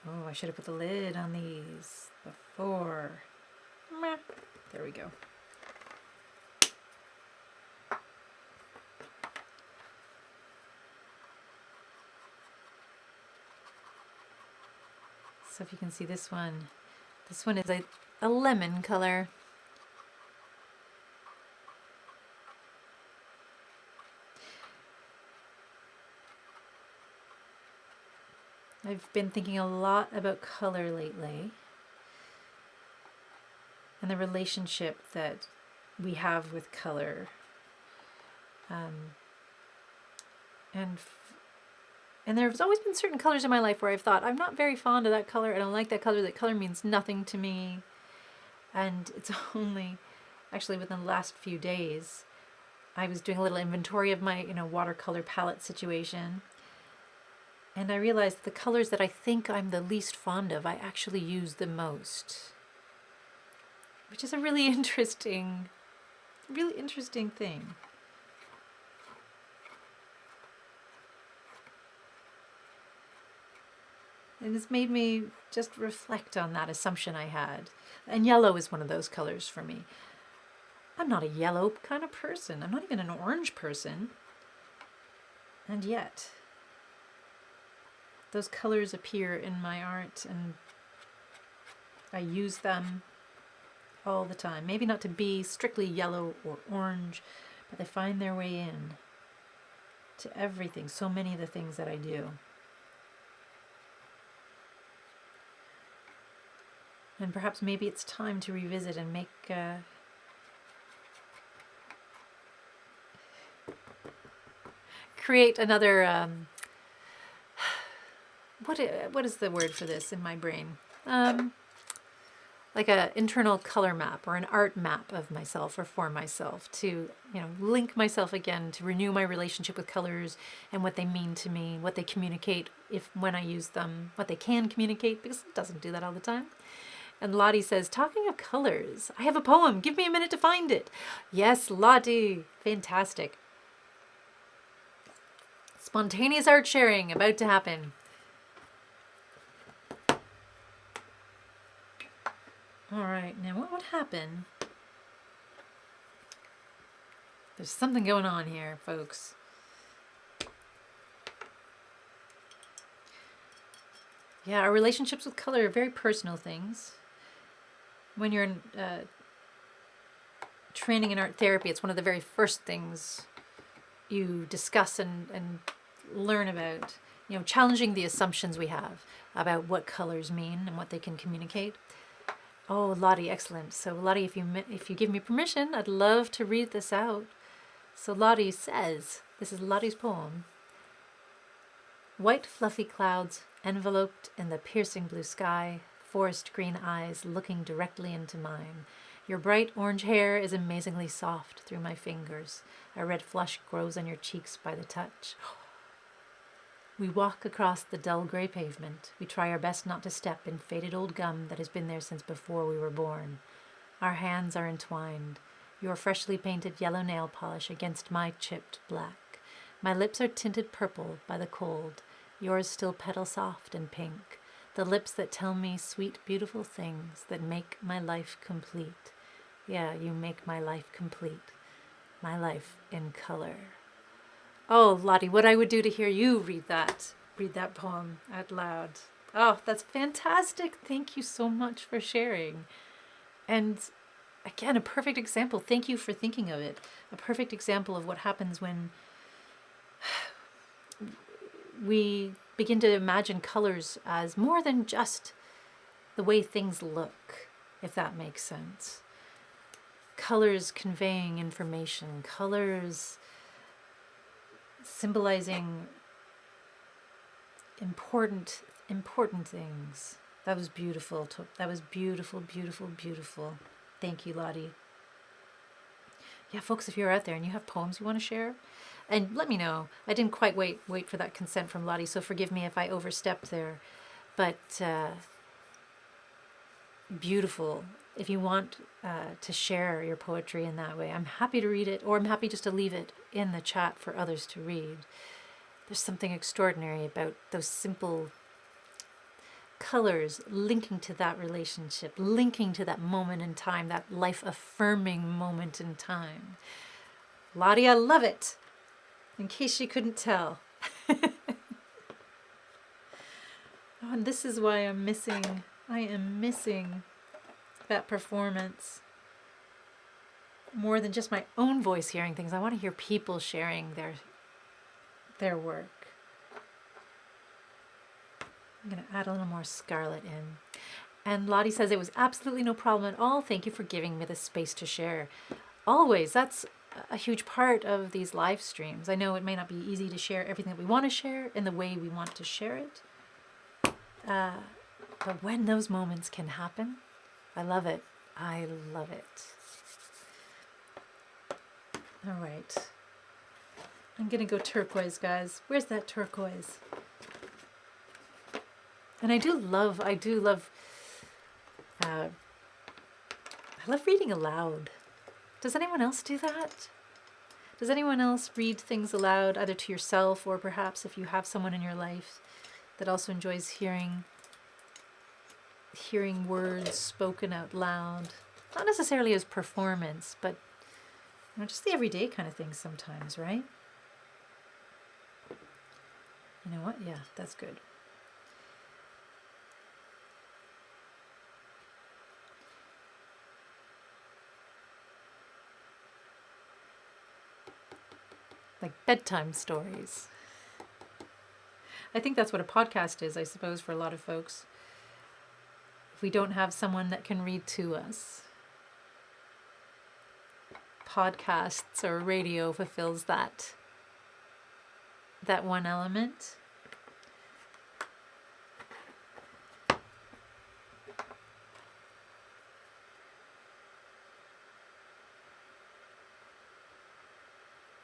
[SPEAKER 1] Oh, I should have put the lid on these before. Meh. There we go. So if you can see this one is a lemon color. I've been thinking a lot about color lately and the relationship that we have with color. And there's always been certain colors in my life where I've thought, I'm not very fond of that color, I don't like that color means nothing to me. And it's only actually within the last few days, I was doing a little inventory of my, watercolor palette situation. And I realized the colors that I think I'm the least fond of, I actually use the most. Which is a really interesting thing. And it's made me just reflect on that assumption I had. And yellow is one of those colors for me. I'm not a yellow kind of person. I'm not even an orange person. And yet, those colors appear in my art and I use them all the time. Maybe not to be strictly yellow or orange, but they find their way in to everything, so many of the things that I do. And perhaps maybe it's time to revisit and make create another what is the word for this in my brain? Like an internal color map or an art map of myself or for myself to, link myself again, to renew my relationship with colors and what they mean to me, what they communicate when I use them, what they can communicate, because it doesn't do that all the time. And Lottie says, talking of colors, I have a poem. Give me a minute to find it. Yes, Lottie. Fantastic. Spontaneous art sharing about to happen. All right, now what would happen? There's something going on here, folks. Yeah, our relationships with color are very personal things. When you're in training in art therapy, it's one of the very first things you discuss and learn about. Challenging the assumptions we have about what colors mean and what they can communicate. Oh, Lottie, excellent. So Lottie, if you give me permission, I'd love to read this out. So Lottie says, this is Lottie's poem. White fluffy clouds enveloped in the piercing blue sky, forest green eyes looking directly into mine. Your bright orange hair is amazingly soft through my fingers. A red flush grows on your cheeks by the touch. We walk across the dull gray pavement. We try our best not to step in faded old gum that has been there since before we were born. Our hands are entwined. Your freshly painted yellow nail polish against my chipped black. My lips are tinted purple by the cold. Yours still petal soft and pink. The lips that tell me sweet, beautiful things that make my life complete. Yeah, you make my life complete. My life in color. Oh, Lottie, what I would do to hear you read that poem out loud. Oh, that's fantastic. Thank you so much for sharing. And again, a perfect example. Thank you for thinking of it. A perfect example of what happens when we begin to imagine colors as more than just the way things look, if that makes sense. Colors conveying information, colors symbolizing important things. That was beautiful. That was beautiful, beautiful, beautiful. Thank you, Lottie. Yeah, folks, if you're out there and you have poems you want to share, and let me know. I didn't quite wait for that consent from Lottie, so forgive me if I overstepped there. But beautiful. If you want to share your poetry in that way, I'm happy to read it, or I'm happy just to leave it in the chat for others to read. There's something extraordinary about those simple colors linking to that relationship, linking to that moment in time, that life-affirming moment in time. Lottie, I love it, in case you couldn't tell. Oh, and this is why I am missing that performance. More than just my own voice hearing things, I want to hear people sharing their work. I'm going to add a little more scarlet in. And Lottie says, it was absolutely no problem at all. Thank you for giving me the space to share. always, that's a huge part of these live streams. I know it may not be easy to share everything that we want to share in the way we want to share it. But when those moments can happen, I love it. I love it. All right. I'm going to go turquoise, guys. Where's that turquoise? And I love I love reading aloud. Does anyone else do that? Does anyone else read things aloud, either to yourself or perhaps if you have someone in your life that also enjoys hearing words spoken out loud? Not necessarily as performance, but just the everyday kind of things sometimes, right? You know what? Yeah, that's good. Like bedtime stories. I think that's what a podcast is, I suppose, for a lot of folks. If we don't have someone that can read to us, podcasts or radio fulfills that one element.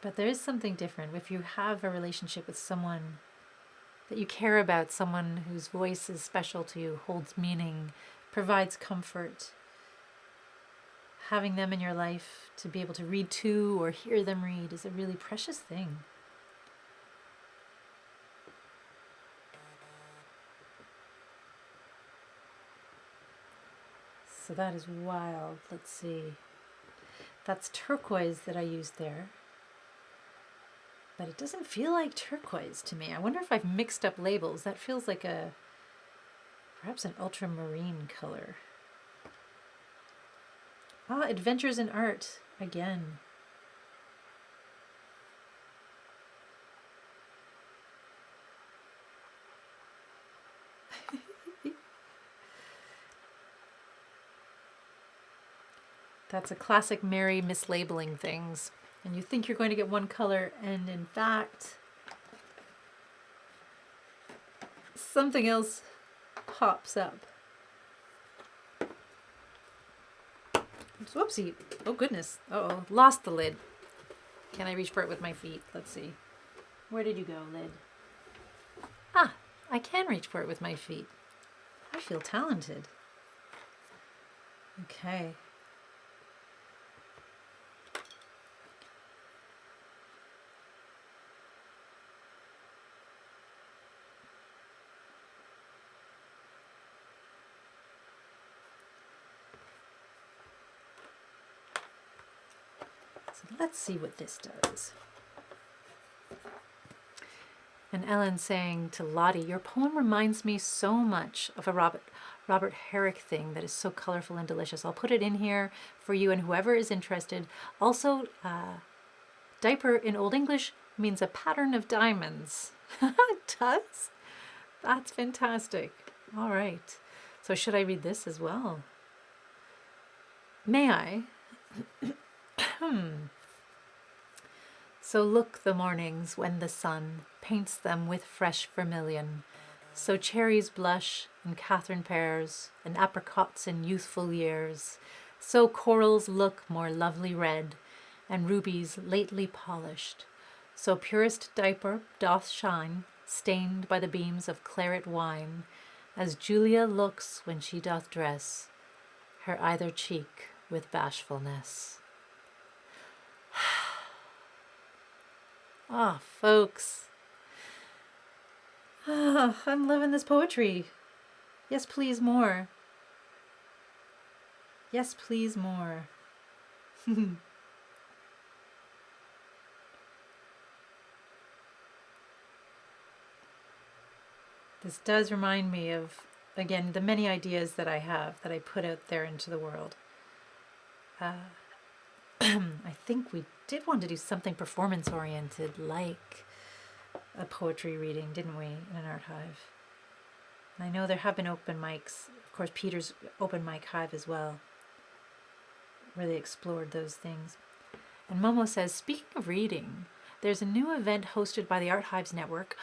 [SPEAKER 1] But there is something different if you have a relationship with someone that you care about, someone whose voice is special to you, holds meaning, provides comfort. Having them in your life to be able to read to or hear them read is a really precious thing. So that is wild. Let's see. That's turquoise that I used there. But it doesn't feel like turquoise to me. I wonder if I've mixed up labels. That feels like perhaps an ultramarine color. Adventures in Art again. That's a classic Mary mislabeling things. And you think you're going to get one color, and in fact, something else pops up. Whoopsie. Oh, goodness. Uh-oh. Lost the lid. Can I reach for it with my feet? Let's see. Where did you go, lid? I can reach for it with my feet. I feel talented. Okay. So let's see what this does. And Ellen saying to Lottie, your poem reminds me so much of a Robert Herrick thing that is so colorful and delicious. I'll put it in here for you and whoever is interested. Also, diaper in Old English means a pattern of diamonds. It does? That's fantastic. All right. So should I read this as well? May I? So look the mornings when the sun paints them with fresh vermilion. So cherries blush and Catherine pears and apricots in youthful years. So corals look more lovely red and rubies lately polished. So purest diaper doth shine, stained by the beams of claret wine, as Julia looks when she doth dress her either cheek with bashfulness. Folks. I'm loving this poetry. Yes, please, more. Yes, please, more. This does remind me of, again, the many ideas that I have that I put out there into the world. I think we did want to do something performance-oriented, like a poetry reading, didn't we, in an art hive? And I know there have been open mics, of course Peter's open mic hive as well, where they explored those things. And Momo says, speaking of reading, there's a new event hosted by the Art Hives Network.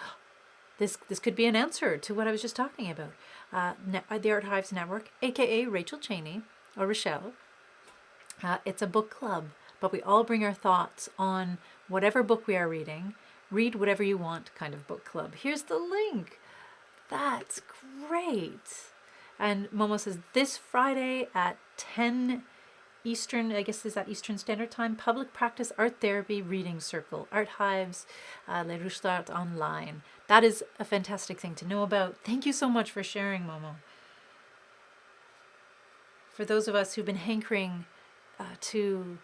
[SPEAKER 1] This could be an answer to what I was just talking about. The Art Hives Network, aka Rachel Cheney or Rochelle. It's a book club, but we all bring our thoughts on whatever book we are reading. Read whatever you want kind of book club. Here's the link. That's great. And Momo says this Friday at 10 Eastern, I guess is that Eastern Standard Time, Public Practice Art Therapy Reading Circle, Art Hives, Les Ruches d'Art Online. That is a fantastic thing to know about. Thank you so much for sharing, Momo. For those of us who've been hankering to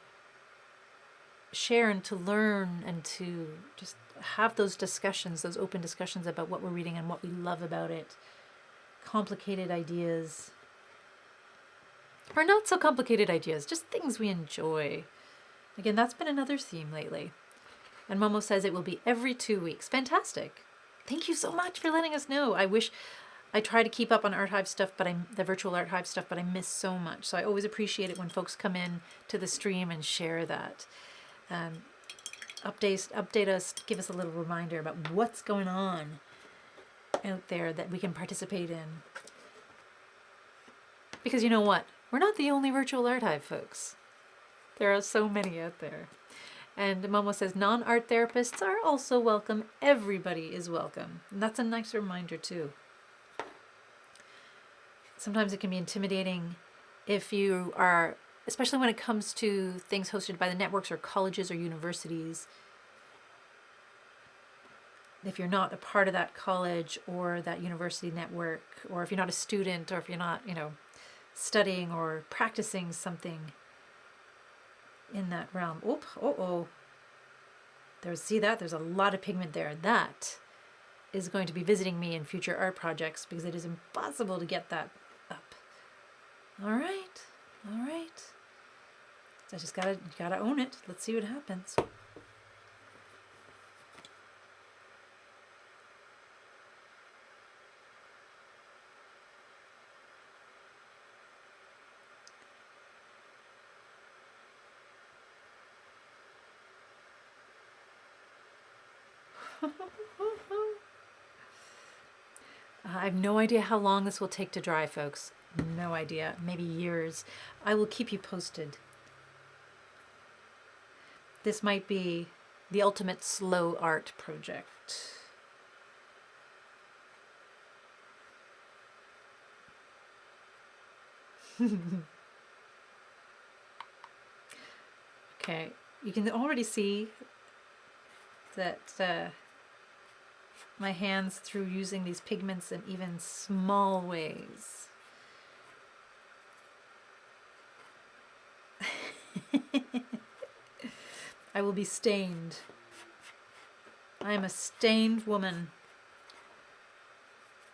[SPEAKER 1] share and to learn and to just have those discussions, those open discussions about what we're reading and what we love about it. Complicated ideas. Or not so complicated ideas, just things we enjoy. Again, that's been another theme lately. And Momo says it will be every 2 weeks. Fantastic. Thank you so much for letting us know. I wish I try to keep up on Art Hive stuff, but the virtual Art Hive stuff, but I miss so much. So I always appreciate it when folks come in to the stream and share that. Update us, give us a little reminder about what's going on out there that we can participate in. Because you know what? We're not the only virtual Art Hive folks. There are so many out there. And Momo says non-art therapists are also welcome. Everybody is welcome. And that's a nice reminder too. Sometimes it can be intimidating if you are, especially when it comes to things hosted by the networks or colleges or universities. If you're not a part of that college or that university network, or if you're not a student, or if you're not, studying or practicing something in that realm. There's a lot of pigment there. That is going to be visiting me in future art projects because it is impossible to get that up. All right. So I just gotta own it. Let's see what happens. I have no idea how long this will take to dry, folks. No idea. Maybe years. I will keep you posted. This might be the ultimate slow art project. Okay, you can already see that my hands through using these pigments in even small ways. I will be stained. I am a stained woman.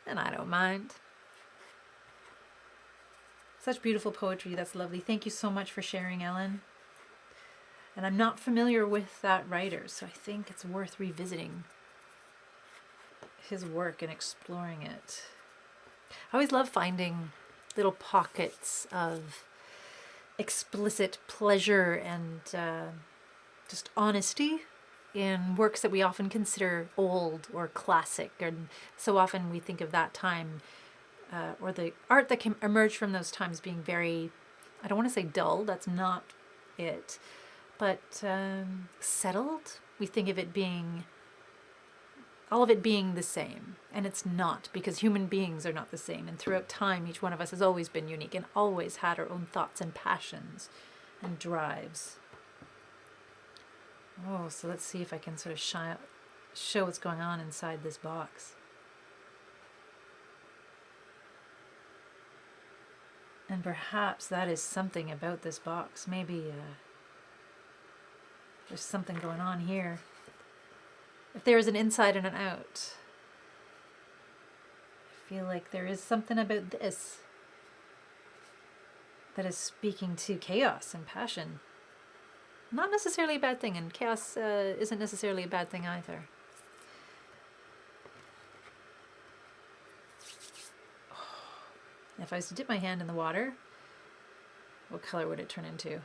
[SPEAKER 1] And I don't mind. Such beautiful poetry. That's lovely. Thank you so much for sharing, Ellen. And I'm not familiar with that writer, so I think it's worth revisiting his work and exploring it. I always love finding little pockets of explicit pleasure and just honesty in works that we often consider old or classic, and so often we think of that time or the art that can emerge from those times being very, I don't want to say dull, that's not it, but settled. We think of it being, all of it being the same, and it's not, because human beings are not the same, and throughout time each one of us has always been unique and always had our own thoughts and passions and drives. Oh, so let's see if I can sort of show what's going on inside this box. And perhaps that is something about this box. Maybe there's something going on here. If there is an inside and an out, I feel like there is something about this that is speaking to chaos and passion. Not necessarily a bad thing, and chaos isn't necessarily a bad thing either. If I was to dip my hand in the water, what color would it turn into?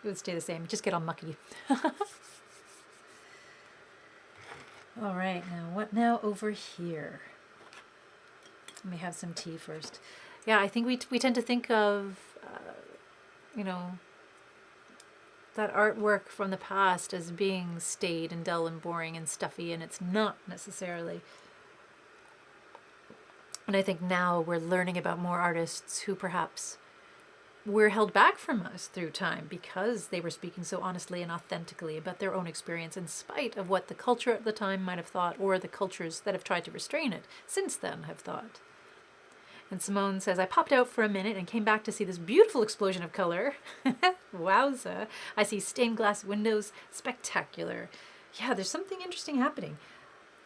[SPEAKER 1] would stay the same. Just get all mucky. All right, now what now over here? Let me have some tea first. Yeah, I think we tend to think of, you know, that artwork from the past as being staid and dull and boring and stuffy, and it's not necessarily. And I think now we're learning about more artists who perhaps were held back from us through time because they were speaking so honestly and authentically about their own experience in spite of what the culture at the time might have thought, or the cultures that have tried to restrain it since then have thought. And Simone says, I popped out for a minute and came back to see this beautiful explosion of color. Wowza. I see stained glass windows. Spectacular. Yeah, there's something interesting happening.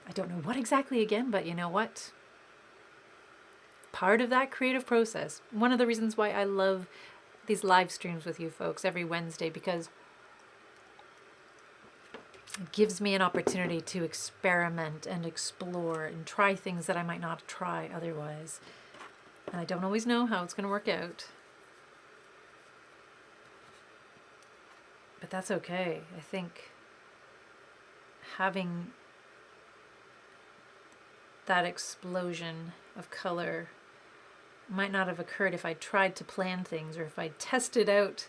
[SPEAKER 1] I don't know what exactly again, but you know what? Part of that creative process. One of the reasons why I love these live streams with you folks every Wednesday, because it gives me an opportunity to experiment and explore and try things that I might not try otherwise. And I don't always know how it's going to work out. But that's okay. I think having that explosion of color might not have occurred if I tried to plan things, or if I tested out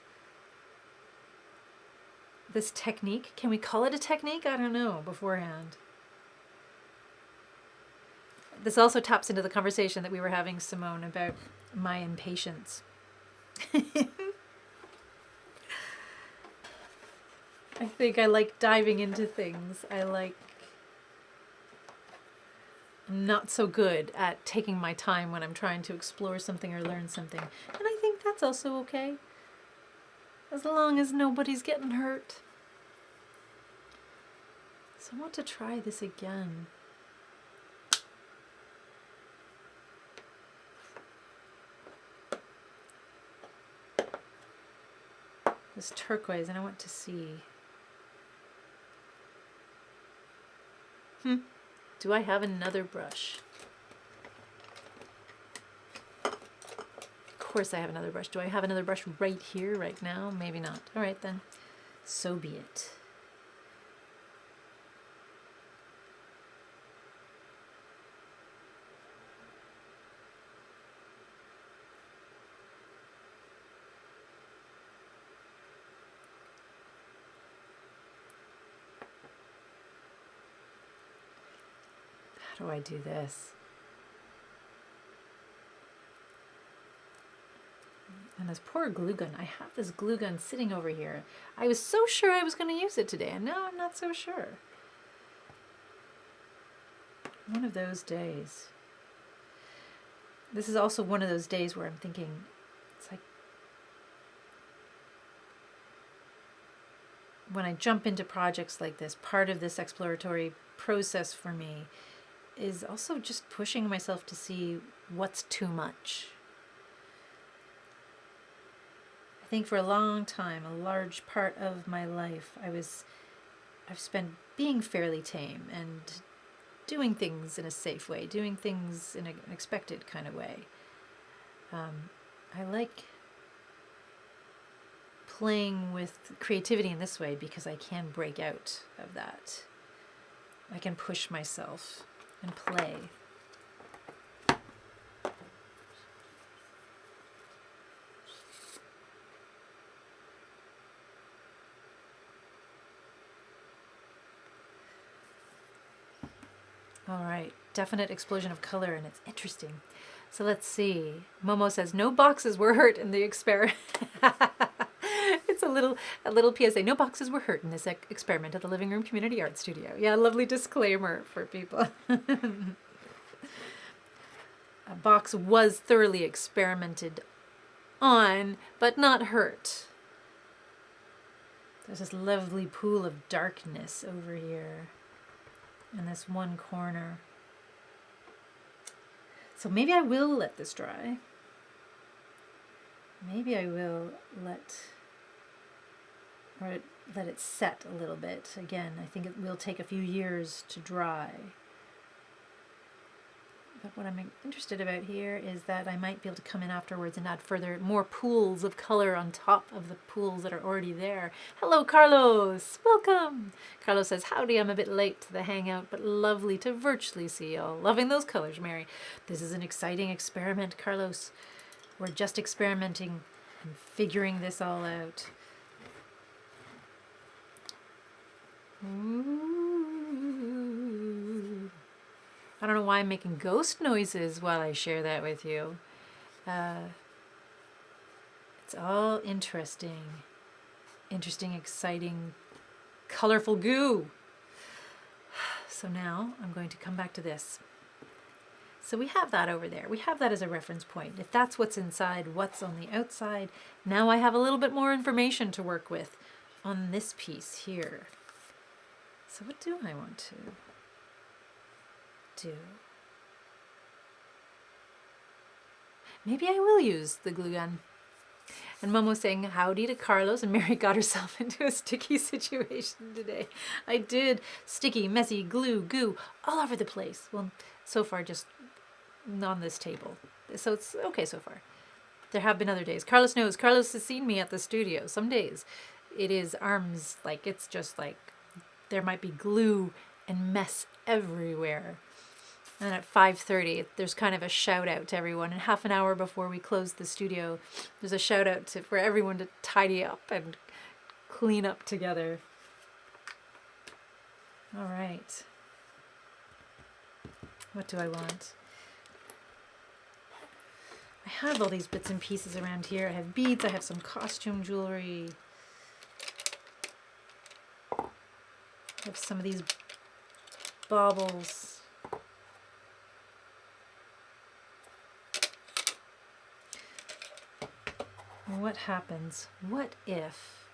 [SPEAKER 1] this technique. Can we call it a technique? I don't know, beforehand. This also taps into the conversation that we were having, Simone, about my impatience. I think I like diving into things. I'm not so good at taking my time when I'm trying to explore something or learn something. And I think that's also okay, as long as nobody's getting hurt. So I want to try this again. This turquoise, and I want to see. Do I have another brush? Of course I have another brush. Do I have another brush right here, right now? Maybe not. All right then. So be it. How do I do this? And this poor glue gun. I have this glue gun sitting over here. I was so sure I was going to use it today, and now I'm not so sure. One of those days. This is also one of those days where I'm thinking, it's like, when I jump into projects like this, part of this exploratory process for me is also just pushing myself to see what's too much. I think for a long time, a large part of my life, I've spent being fairly tame and doing things in a safe way, doing things in an expected kind of way. I like playing with creativity in this way because I can break out of that. I can push myself and play. All right, definite explosion of color, and it's interesting. So let's see. Momo says no boxes were hurt in the experiment. It's a little PSA. No boxes were hurt in this experiment at the Living Room Community Art Studio. Yeah, lovely disclaimer for people. A box was thoroughly experimented on, but not hurt. There's this lovely pool of darkness over here in this one corner. So maybe I will let this dry. Maybe I will let it set a little bit. Again, I think it will take a few years to dry. But what I'm interested about here is that I might be able to come in afterwards and add more pools of color on top of the pools that are already there. Hello, Carlos! Welcome! Carlos says, howdy, I'm a bit late to the hangout, but lovely to virtually see y'all. Loving those colors, Mary. This is an exciting experiment, Carlos. We're just experimenting and figuring this all out. Ooh. I don't know why I'm making ghost noises while I share that with you. It's all interesting. Interesting, exciting, colorful goo. So now I'm going to come back to this. So we have that over there. We have that as a reference point. If that's what's inside, what's on the outside, now I have a little bit more information to work with on this piece here. So what do I want to do? Maybe I will use the glue gun. And Momo's saying howdy to Carlos, and Mary got herself into a sticky situation today. I did. Sticky, messy, glue, goo, all over the place. Well, so far just on this table. So it's okay so far. There have been other days. Carlos knows. Carlos has seen me at the studio. Some days it is arms, like it's just like there might be glue and mess everywhere. And at 5:30, there's kind of a shout out to everyone. And half an hour before we close the studio, there's a shout out for everyone to tidy up and clean up together. All right. What do I want? I have all these bits and pieces around here. I have beads. I have some costume jewelry. I have some of these baubles. What happens? What if?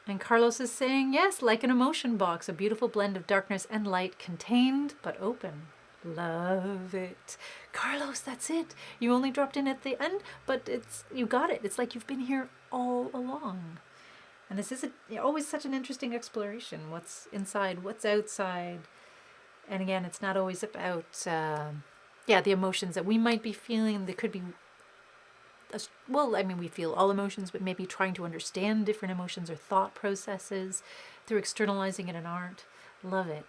[SPEAKER 1] And Carlos is saying, yes, like an emotion box, a beautiful blend of darkness and light, contained but open. Love it. Carlos, that's it. You only dropped in at the end, but you got it. It's like you've been here all along. And this is always such an interesting exploration. What's inside, what's outside. And again, it's not always about, the emotions that we might be feeling. They could be, well, I mean, we feel all emotions, but maybe trying to understand different emotions or thought processes through externalizing it in art. Love it.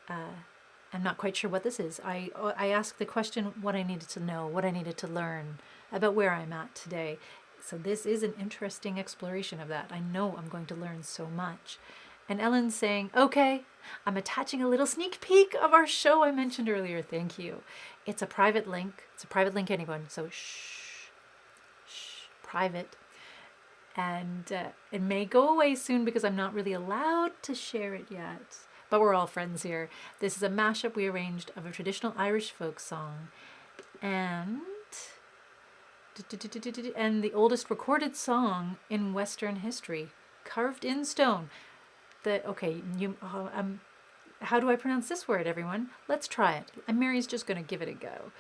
[SPEAKER 1] I'm not quite sure what this is. I asked the question what I needed to know, what I needed to learn about where I'm at today. So this is an interesting exploration of that. I know I'm going to learn so much. And Ellen's saying, okay, I'm attaching a little sneak peek of our show I mentioned earlier. Thank you. It's a private link. It's a private link, anyone. So shh, private. And it may go away soon because I'm not really allowed to share it yet. But we're all friends here. This is a mashup we arranged of a traditional Irish folk song and the oldest recorded song in Western history, carved in stone. How do I pronounce this word, everyone? Let's try it. And Mary's just going to give it a go.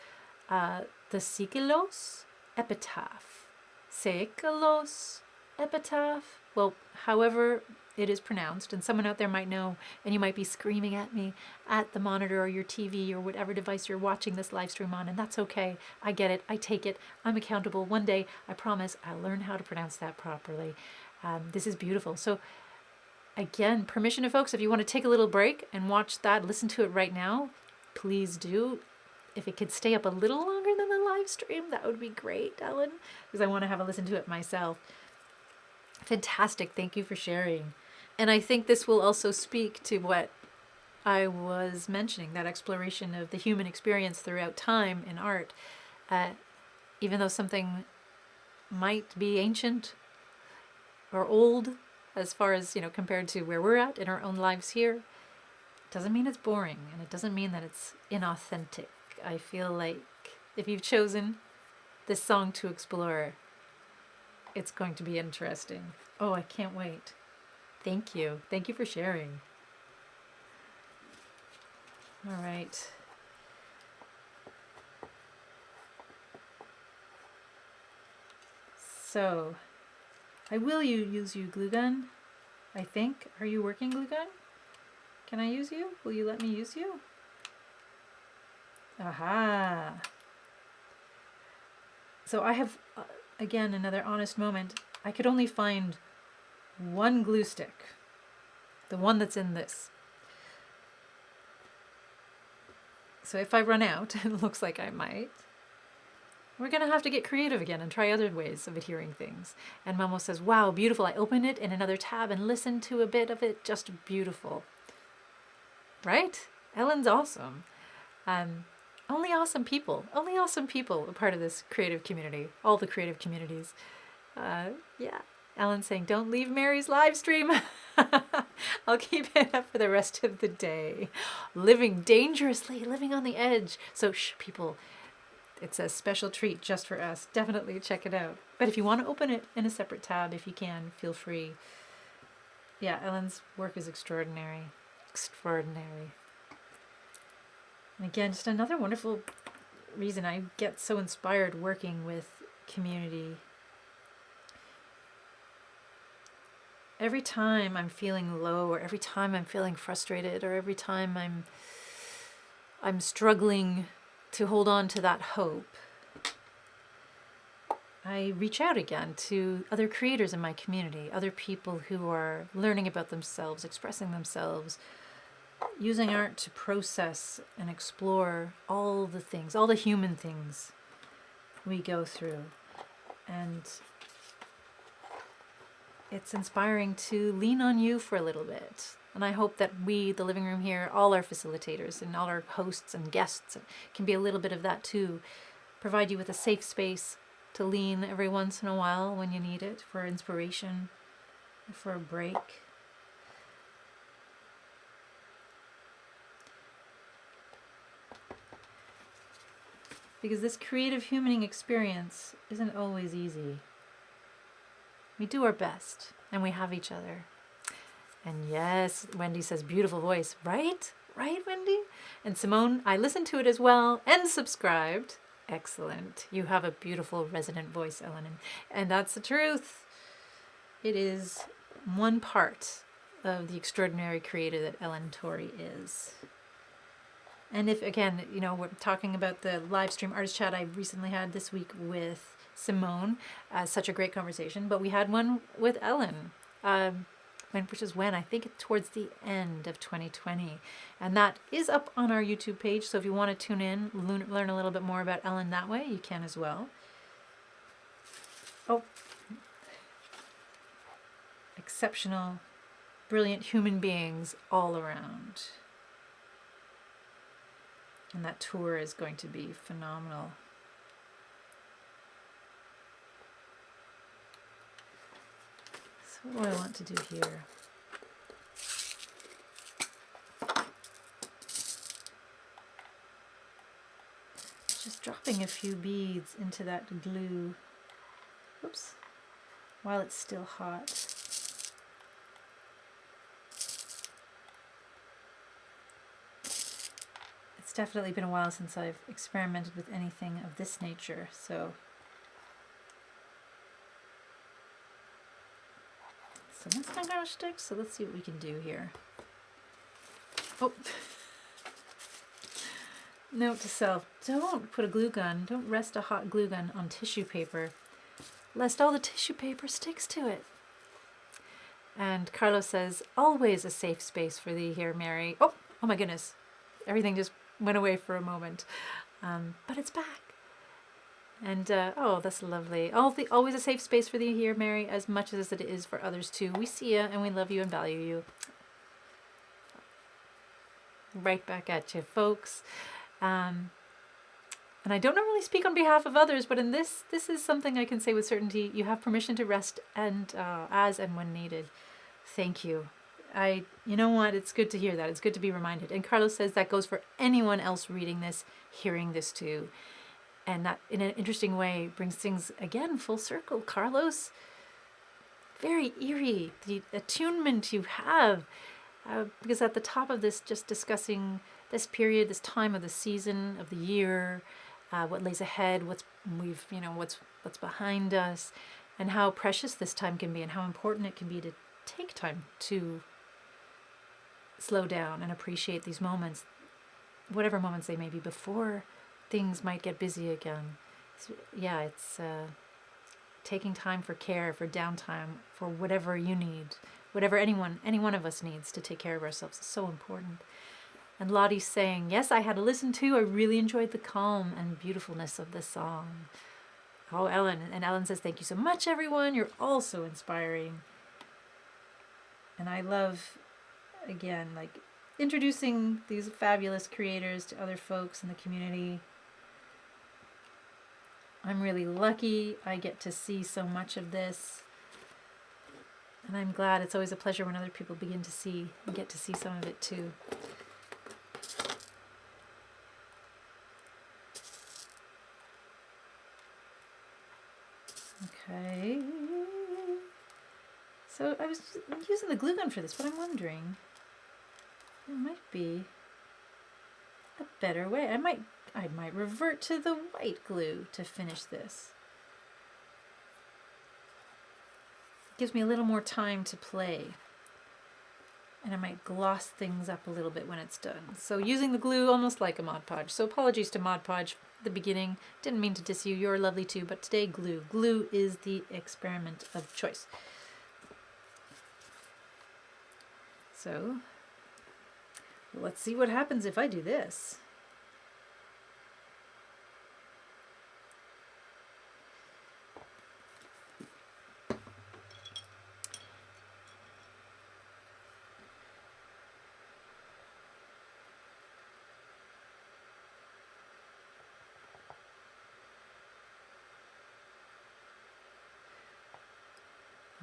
[SPEAKER 1] The Sikelos Epitaph. Sikelos Epitaph. Well, however it is pronounced, and someone out there might know, and you might be screaming at me at the monitor or your TV or whatever device you're watching this live stream on, and that's okay. I get it. I take it. I'm accountable. One day, I promise, I'll learn how to pronounce that properly. This is beautiful. So again, permission to folks, if you want to take a little break and watch that, listen to it right now, please do. If it could stay up a little longer than the live stream, that would be great, Ellen, because I want to have a listen to it myself. Fantastic. Thank you for sharing. And I think this will also speak to what I was mentioning, that exploration of the human experience throughout time in art. Even though something might be ancient or old, as far as, compared to where we're at in our own lives here, doesn't mean it's boring, and it doesn't mean that it's inauthentic. I feel like if you've chosen this song to explore, it's going to be interesting. Oh, I can't wait. Thank you. Thank you for sharing. All right. So, I will use you, glue gun, I think. Are you working, glue gun? Can I use you? Will you let me use you? Aha. So I have, again, another honest moment. I could only find one glue stick, the one that's in this. So if I run out, it looks like I might, we're going to have to get creative again and try other ways of adhering things. And Momo says, wow, beautiful. I open it in another tab and listen to a bit of it. Just beautiful. Right? Ellen's awesome. Only awesome people are part of this creative community. All the creative communities. Yeah. Ellen's saying, don't leave Mary's live stream. I'll keep it up for the rest of the day. Living dangerously, living on the edge. So shh, people. It's a special treat just for us. Definitely check it out. But if you want to open it in a separate tab, if you can, feel free. Yeah, Ellen's work is extraordinary. Extraordinary. And again, just another wonderful reason I get so inspired working with community. Every time I'm feeling low, or every time I'm feeling frustrated, or every time I'm struggling to hold on to that hope, I reach out again to other creators in my community, other people who are learning about themselves, expressing themselves, using art to process and explore all the things, all the human things we go through. And it's inspiring to lean on you for a little bit. And I hope that we, the Living Room here, all our facilitators and all our hosts and guests, can be a little bit of that too. Provide you with a safe space to lean every once in a while when you need it for inspiration, for a break. Because this creative humaning experience isn't always easy. We do our best, and we have each other. And yes, Wendy says, beautiful voice. Right? Right, Wendy? And Simone, I listened to it as well and subscribed. Excellent. You have a beautiful resonant voice, Ellen. And that's the truth. It is one part of the extraordinary creator that Ellen Torrey is. And if, again, you know, we're talking about the live stream artist chat I recently had this week with Simone, such a great conversation, but we had one with Ellen, which is when I think towards the end of 2020, and that is up on our YouTube page. So if you want to tune in, learn a little bit more about Ellen that way, you can as well. Oh, exceptional, brilliant human beings all around. And that tour is going to be phenomenal. So what do I want to do here? Just dropping a few beads into that glue. Oops. While it's still hot. It's definitely been a while since I've experimented with anything of this nature, so that's not gonna stick, so let's see what we can do here. Oh. Note to self, don't put a glue gun, don't rest a hot glue gun on tissue paper, lest all the tissue paper sticks to it. And Carlos says, always a safe space for thee here, Mary. Oh my goodness. Everything just went away for a moment. But it's back. And, oh, that's lovely. Always a safe space for thee here, Mary, as much as it is for others too. We see you and we love you and value you. Right back at you, folks. And I don't normally speak on behalf of others, but in this is something I can say with certainty. You have permission to rest and as and when needed. Thank you. You know what? It's good to hear that. It's good to be reminded. And Carlos says that goes for anyone else reading this, hearing this too. And that, in an interesting way, brings things, again, full circle. Carlos, very eerie, the attunement you have. Because at the top of this, just discussing this period, this time of the season, of the year, what lays ahead, what's behind us, and how precious this time can be, and how important it can be to take time to slow down and appreciate these moments. whatever moments they may be before things might get busy again. So, yeah, it's taking time for care, for downtime, for whatever you need, whatever any one of us needs to take care of ourselves is so important. And Lottie's saying, yes, I had to listen to. I really enjoyed the calm and beautifulness of the song. Oh, Ellen. And Ellen says, thank you so much, everyone. You're all so inspiring. And I love, again, like introducing these fabulous creators to other folks in the community. I'm really lucky I get to see so much of this. And I'm glad. It's always a pleasure when other people begin to see and get to see some of it too. Okay. So I was using the glue gun for this, but I'm wondering, there might be a better way. I might revert to the white glue to finish this. It gives me a little more time to play. And I might gloss things up a little bit when it's done. So using the glue almost like a Mod Podge. So apologies to Mod Podge at the beginning. Didn't mean to diss you. You're lovely too. But today, glue. Glue is the experiment of choice. So let's see what happens if I do this.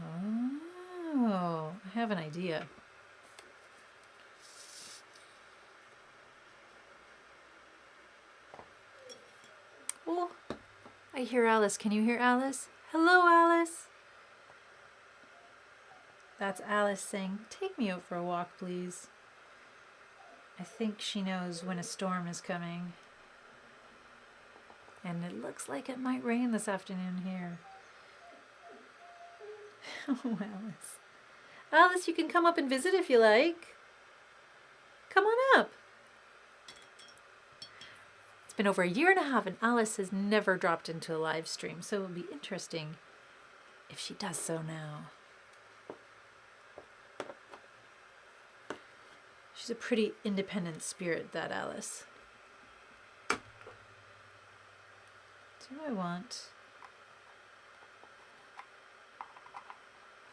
[SPEAKER 1] Oh, I have an idea. Oh, I hear Alice. Can you hear Alice? Hello, Alice. That's Alice saying, take me out for a walk, please. I think she knows when a storm is coming. And it looks like it might rain this afternoon here. Oh, Alice. Alice, you can come up and visit if you like. Come on up. It's been over a year and a half and Alice has never dropped into a live stream, so it will be interesting if she does so now. She's a pretty independent spirit, that Alice. Do I want...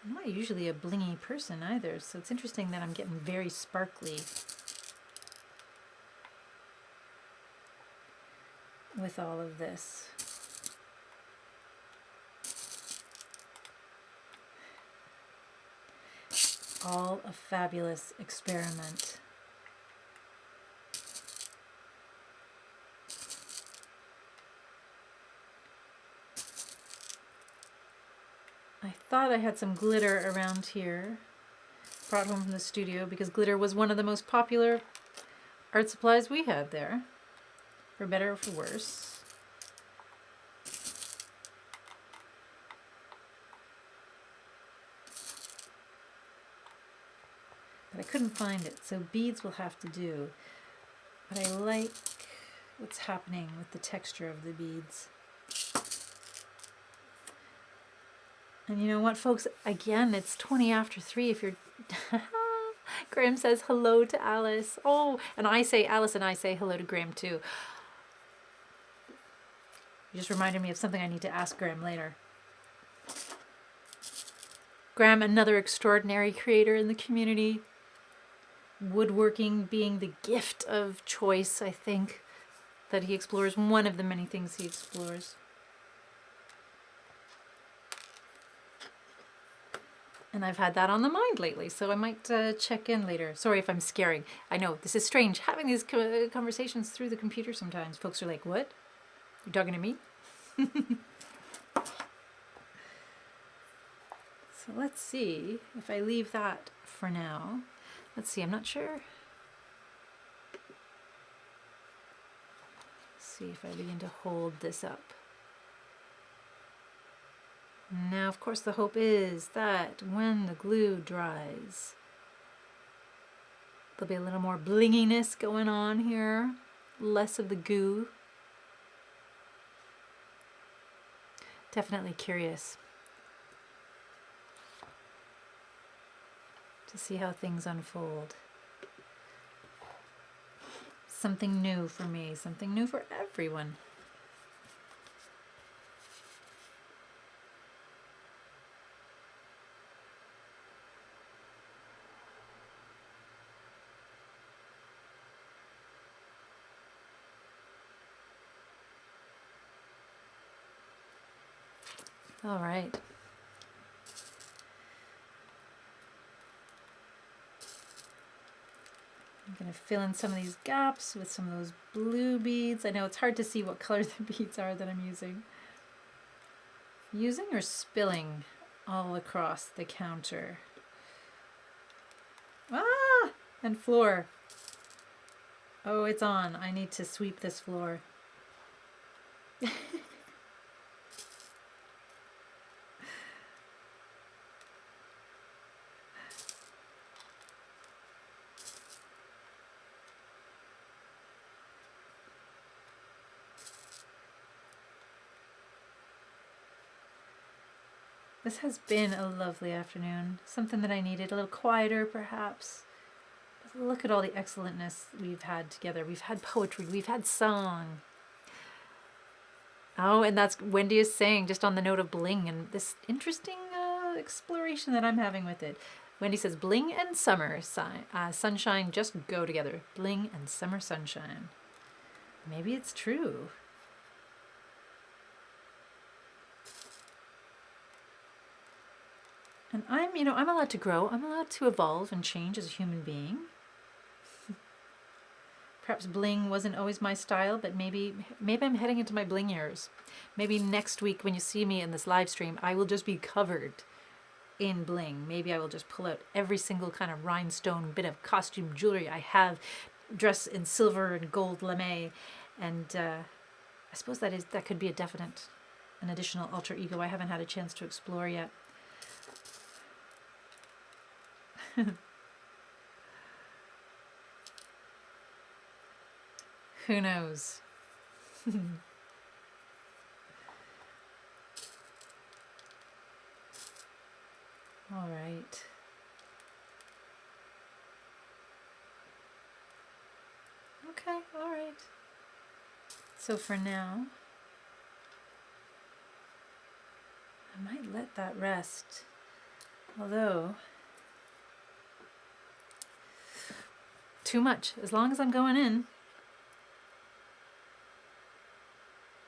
[SPEAKER 1] I'm not usually a blingy person either, so it's interesting that I'm getting very sparkly with all of this. All a fabulous experiment. I thought I had some glitter around here, brought home from the studio, because glitter was one of the most popular art supplies we had there, for better or for worse. But I couldn't find it, so beads will have to do. But I like what's happening with the texture of the beads. And you know what, folks? Again, it's 20 after 3 if you're... Graham says hello to Alice. Oh, and I say Alice and I say hello to Graham too. You just reminded me of something I need to ask Graham later. Graham, another extraordinary creator in the community. Woodworking being the gift of choice, I think, that he explores. One of the many things he explores. And I've had that on the mind lately, so I might check in later. Sorry if I'm scaring. I know, this is strange, having these conversations through the computer sometimes. Folks are like, what? You talking to me? So let's see if I leave that for now. Let's see, I'm not sure. Let's see if I begin to hold this up. Now, of course, the hope is that when the glue dries, There'll be a little more blinginess going on here, less of the goo. Definitely curious to see how things unfold. Something new for me, something new for everyone. All right. I'm going to fill in some of these gaps with some of those blue beads. I know it's hard to see what color the beads are that I'm using. Using or spilling all across the counter. Ah! And floor. Oh, it's on. I need to sweep this floor. This has been a lovely afternoon. Something that I needed, a little quieter perhaps. But look at all the excellentness we've had together. We've had poetry, we've had song. Oh, and that's Wendy is saying, just on the note of bling and this interesting exploration that I'm having with it. Wendy says, bling and summer sunshine just go together. Bling and summer sunshine. Maybe it's true. And I'm allowed to grow. I'm allowed to evolve and change as a human being. Perhaps bling wasn't always my style, but maybe I'm heading into my bling years. Maybe next week when you see me in this live stream, I will just be covered in bling. Maybe I will just pull out every single kind of rhinestone bit of costume jewelry I have, dress in silver and gold lame, and I suppose that could be an additional alter ego I haven't had a chance to explore yet. Who knows? All right. Okay, all right. So for now, I might let that rest. Although, too much. As long as I'm going in,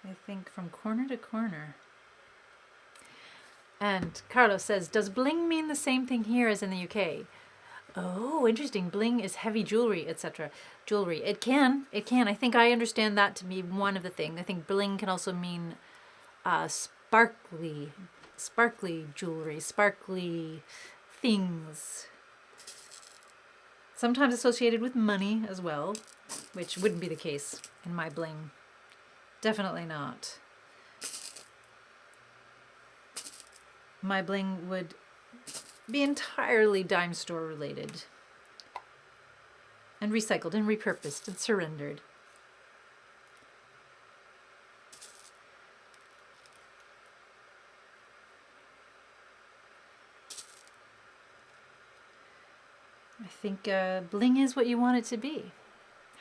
[SPEAKER 1] I think from corner to corner. And Carlos says, does bling mean the same thing here as in the UK? Oh, interesting. Bling is heavy jewelry, etc. Jewelry. It can. I think I understand that to be one of the things. I think bling can also mean sparkly jewelry, sparkly things. Sometimes associated with money as well, which wouldn't be the case in my bling. Definitely not. My bling would be entirely dime store related and recycled and repurposed and surrendered. I think bling is what you want it to be.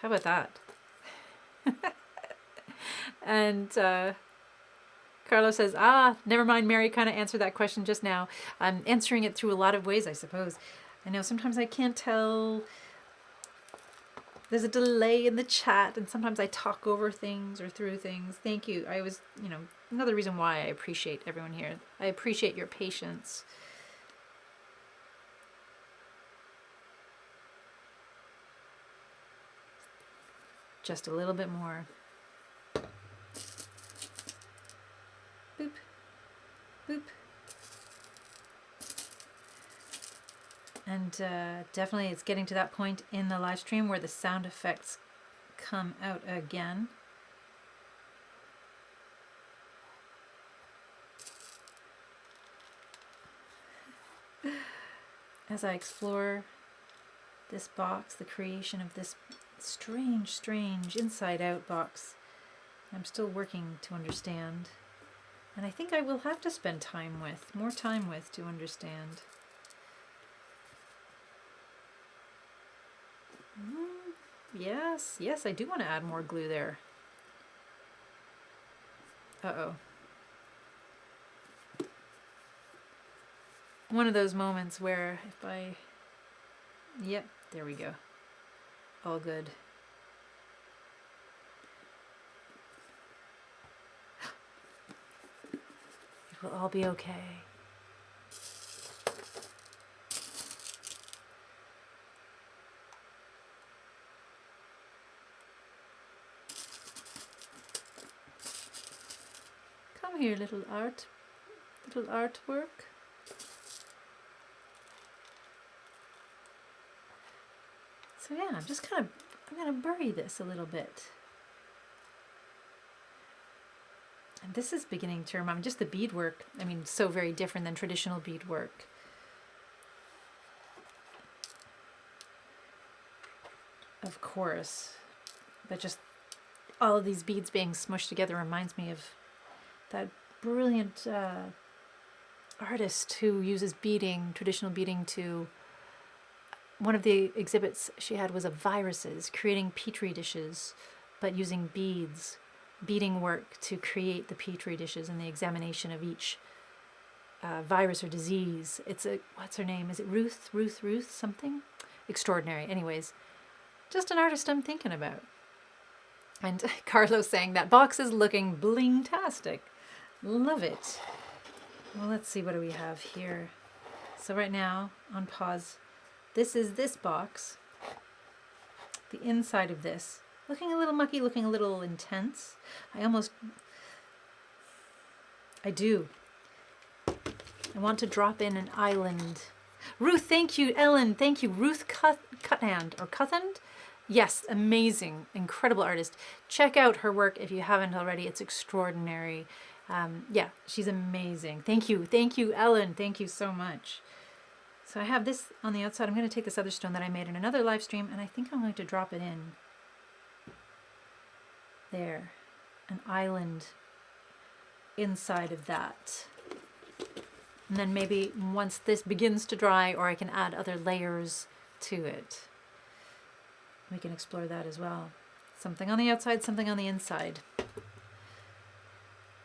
[SPEAKER 1] How about that? And Carlos says, never mind, Mary kind of answered that question just now. I'm answering it through a lot of ways, I suppose. I know sometimes I can't tell. There's a delay in the chat, and sometimes I talk over things or through things. Thank you. I was, another reason why I appreciate everyone here. I appreciate your patience. Just a little bit more. Boop. Boop. And definitely it's getting to that point in the live stream where the sound effects come out again. As I explore this box, the creation of this strange, strange inside-out box. I'm still working to understand. And I think I will have to spend time with, more time with, to understand. Yes, yes, I do want to add more glue there. Uh-oh. One of those moments where if I... Yep, there we go. All good. It will all be okay. Come here, little artwork. So yeah, I'm gonna bury this a little bit. And this is beginning to remind me, just the beadwork, I mean, so very different than traditional beadwork. Of course, but just all of these beads being smushed together reminds me of that brilliant artist who uses beading, traditional beading, to... One of the exhibits she had was of viruses, creating petri dishes, but using beads, beading work to create the petri dishes and the examination of each virus or disease. It's a, what's her name? Is it Ruth something? Extraordinary. Anyways, just an artist I'm thinking about. And Carlos saying that box is looking bling-tastic. Love it. Well, let's see, what do we have here? So right now, on pause, this is this box. The inside of this, looking a little mucky, looking a little intense. I want to drop in an island. Ruth, thank you. Ellen, thank you. Ruth Cuthand? Yes, amazing, incredible artist. Check out her work if you haven't already. It's extraordinary. Yeah, she's amazing. Thank you, Ellen. Thank you so much. So I have this on the outside. I'm going to take this other stone that I made in another live stream, and I think I'm going to drop it in. There, an island inside of that. And then maybe once this begins to dry, or I can add other layers to it, we can explore that as well. Something on the outside, something on the inside.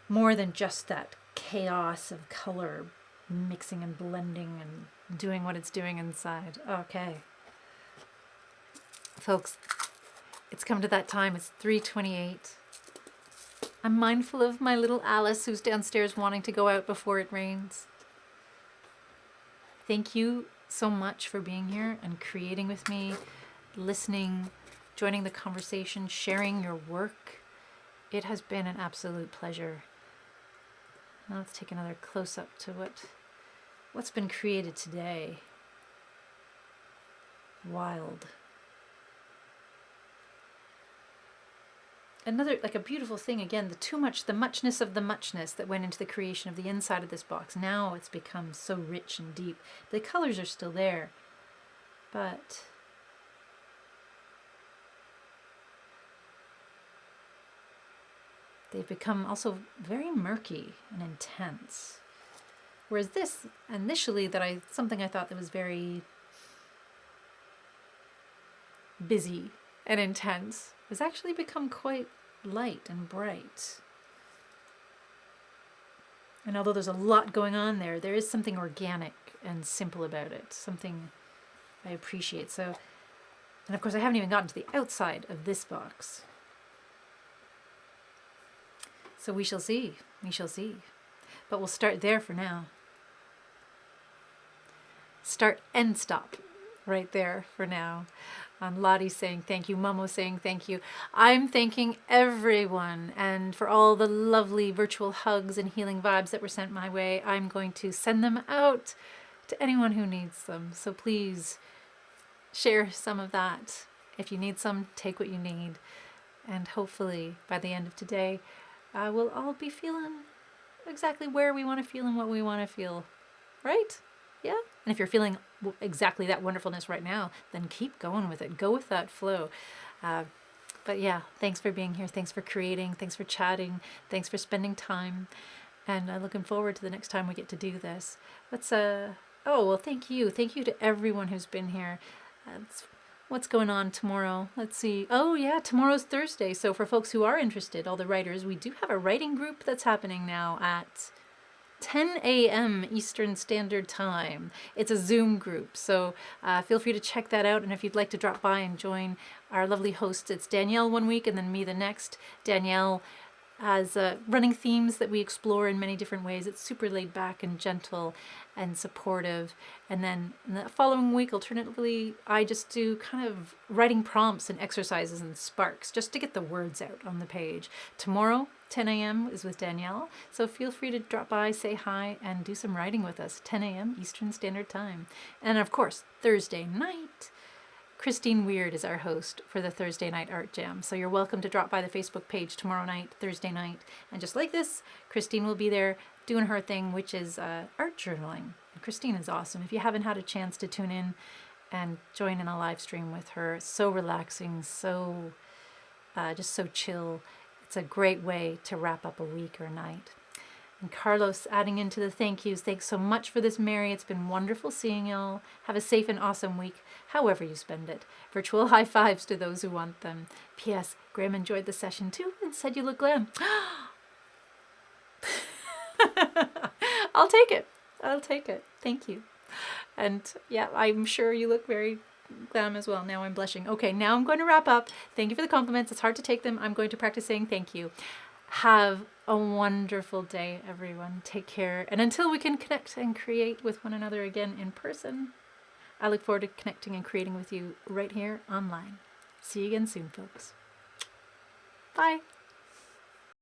[SPEAKER 1] More than just that chaos of color mixing and blending and doing what it's doing inside. Okay. Folks, it's come to that time. It's 3:28. I'm mindful of my little Alice who's downstairs wanting to go out before it rains. Thank you so much for being here and creating with me, listening, joining the conversation, sharing your work. It has been an absolute pleasure. Now let's take another close-up to what's been created today. Wild. Another, like a beautiful thing, again, the muchness of the muchness that went into the creation of the inside of this box. Now it's become so rich and deep. The colors are still there, but they've become also very murky and intense. Whereas this, initially, something I thought that was very busy and intense, has actually become quite light and bright. And although there's a lot going on there, there is something organic and simple about it, something I appreciate. So, and of course I haven't even gotten to the outside of this box. So we shall see, But we'll start there for now. Start and stop right there for now. Lottie saying thank you, Momo saying thank you. I'm thanking everyone, and for all the lovely virtual hugs and healing vibes that were sent my way. I'm going to send them out to anyone who needs them. So please share some of that. If you need some, take what you need. And hopefully by the end of today, we'll all be feeling exactly where we want to feel and what we want to feel. Right? Yeah? And if you're feeling exactly that wonderfulness right now, then keep going with it. Go with that flow. But yeah, thanks for being here. Thanks for creating. Thanks for chatting. Thanks for spending time. And I'm looking forward to the next time we get to do this. Oh, well, thank you. Thank you to everyone who's been here. What's going on tomorrow? Let's see. Oh, yeah, tomorrow's Thursday. So for folks who are interested, all the writers, we do have a writing group that's happening now at 10 a.m. Eastern Standard Time. It's a Zoom group, so feel free to check that out. And if you'd like to drop by and join our lovely hosts, it's Danielle one week and then me the next. Danielle has running themes that we explore in many different ways. It's super laid back and gentle and supportive. And then in the following week, alternatively, I just do kind of writing prompts and exercises and sparks just to get the words out on the page. Tomorrow, 10 a.m. is with Danielle. So feel free to drop by, say hi, and do some writing with us. 10 a.m. Eastern Standard Time. And of course, Thursday night, Christine Weird is our host for the Thursday Night Art Jam. So you're welcome to drop by the Facebook page tomorrow night, Thursday night. And just like this, Christine will be there doing her thing, which is art journaling. And Christine is awesome. If you haven't had a chance to tune in and join in a live stream with her, so relaxing, so just so chill. It's a great way to wrap up a week or night. And Carlos adding into the thank yous. Thanks so much for this, Mary. It's been wonderful seeing y'all. Have a safe and awesome week, however you spend it. Virtual high fives to those who want them. P.S. Graham enjoyed the session too and said you look glam. I'll take it. I'll take it. Thank you. And yeah, I'm sure you look very glam as well. Now I'm blushing. Okay, now I'm going to wrap up. Thank you for the compliments. It's hard to take them. I'm going to practice saying thank you. Have a wonderful day, everyone. Take care. And until we can connect and create with one another again in person, I look forward to connecting and creating with you right here online. See you again soon, folks. Bye.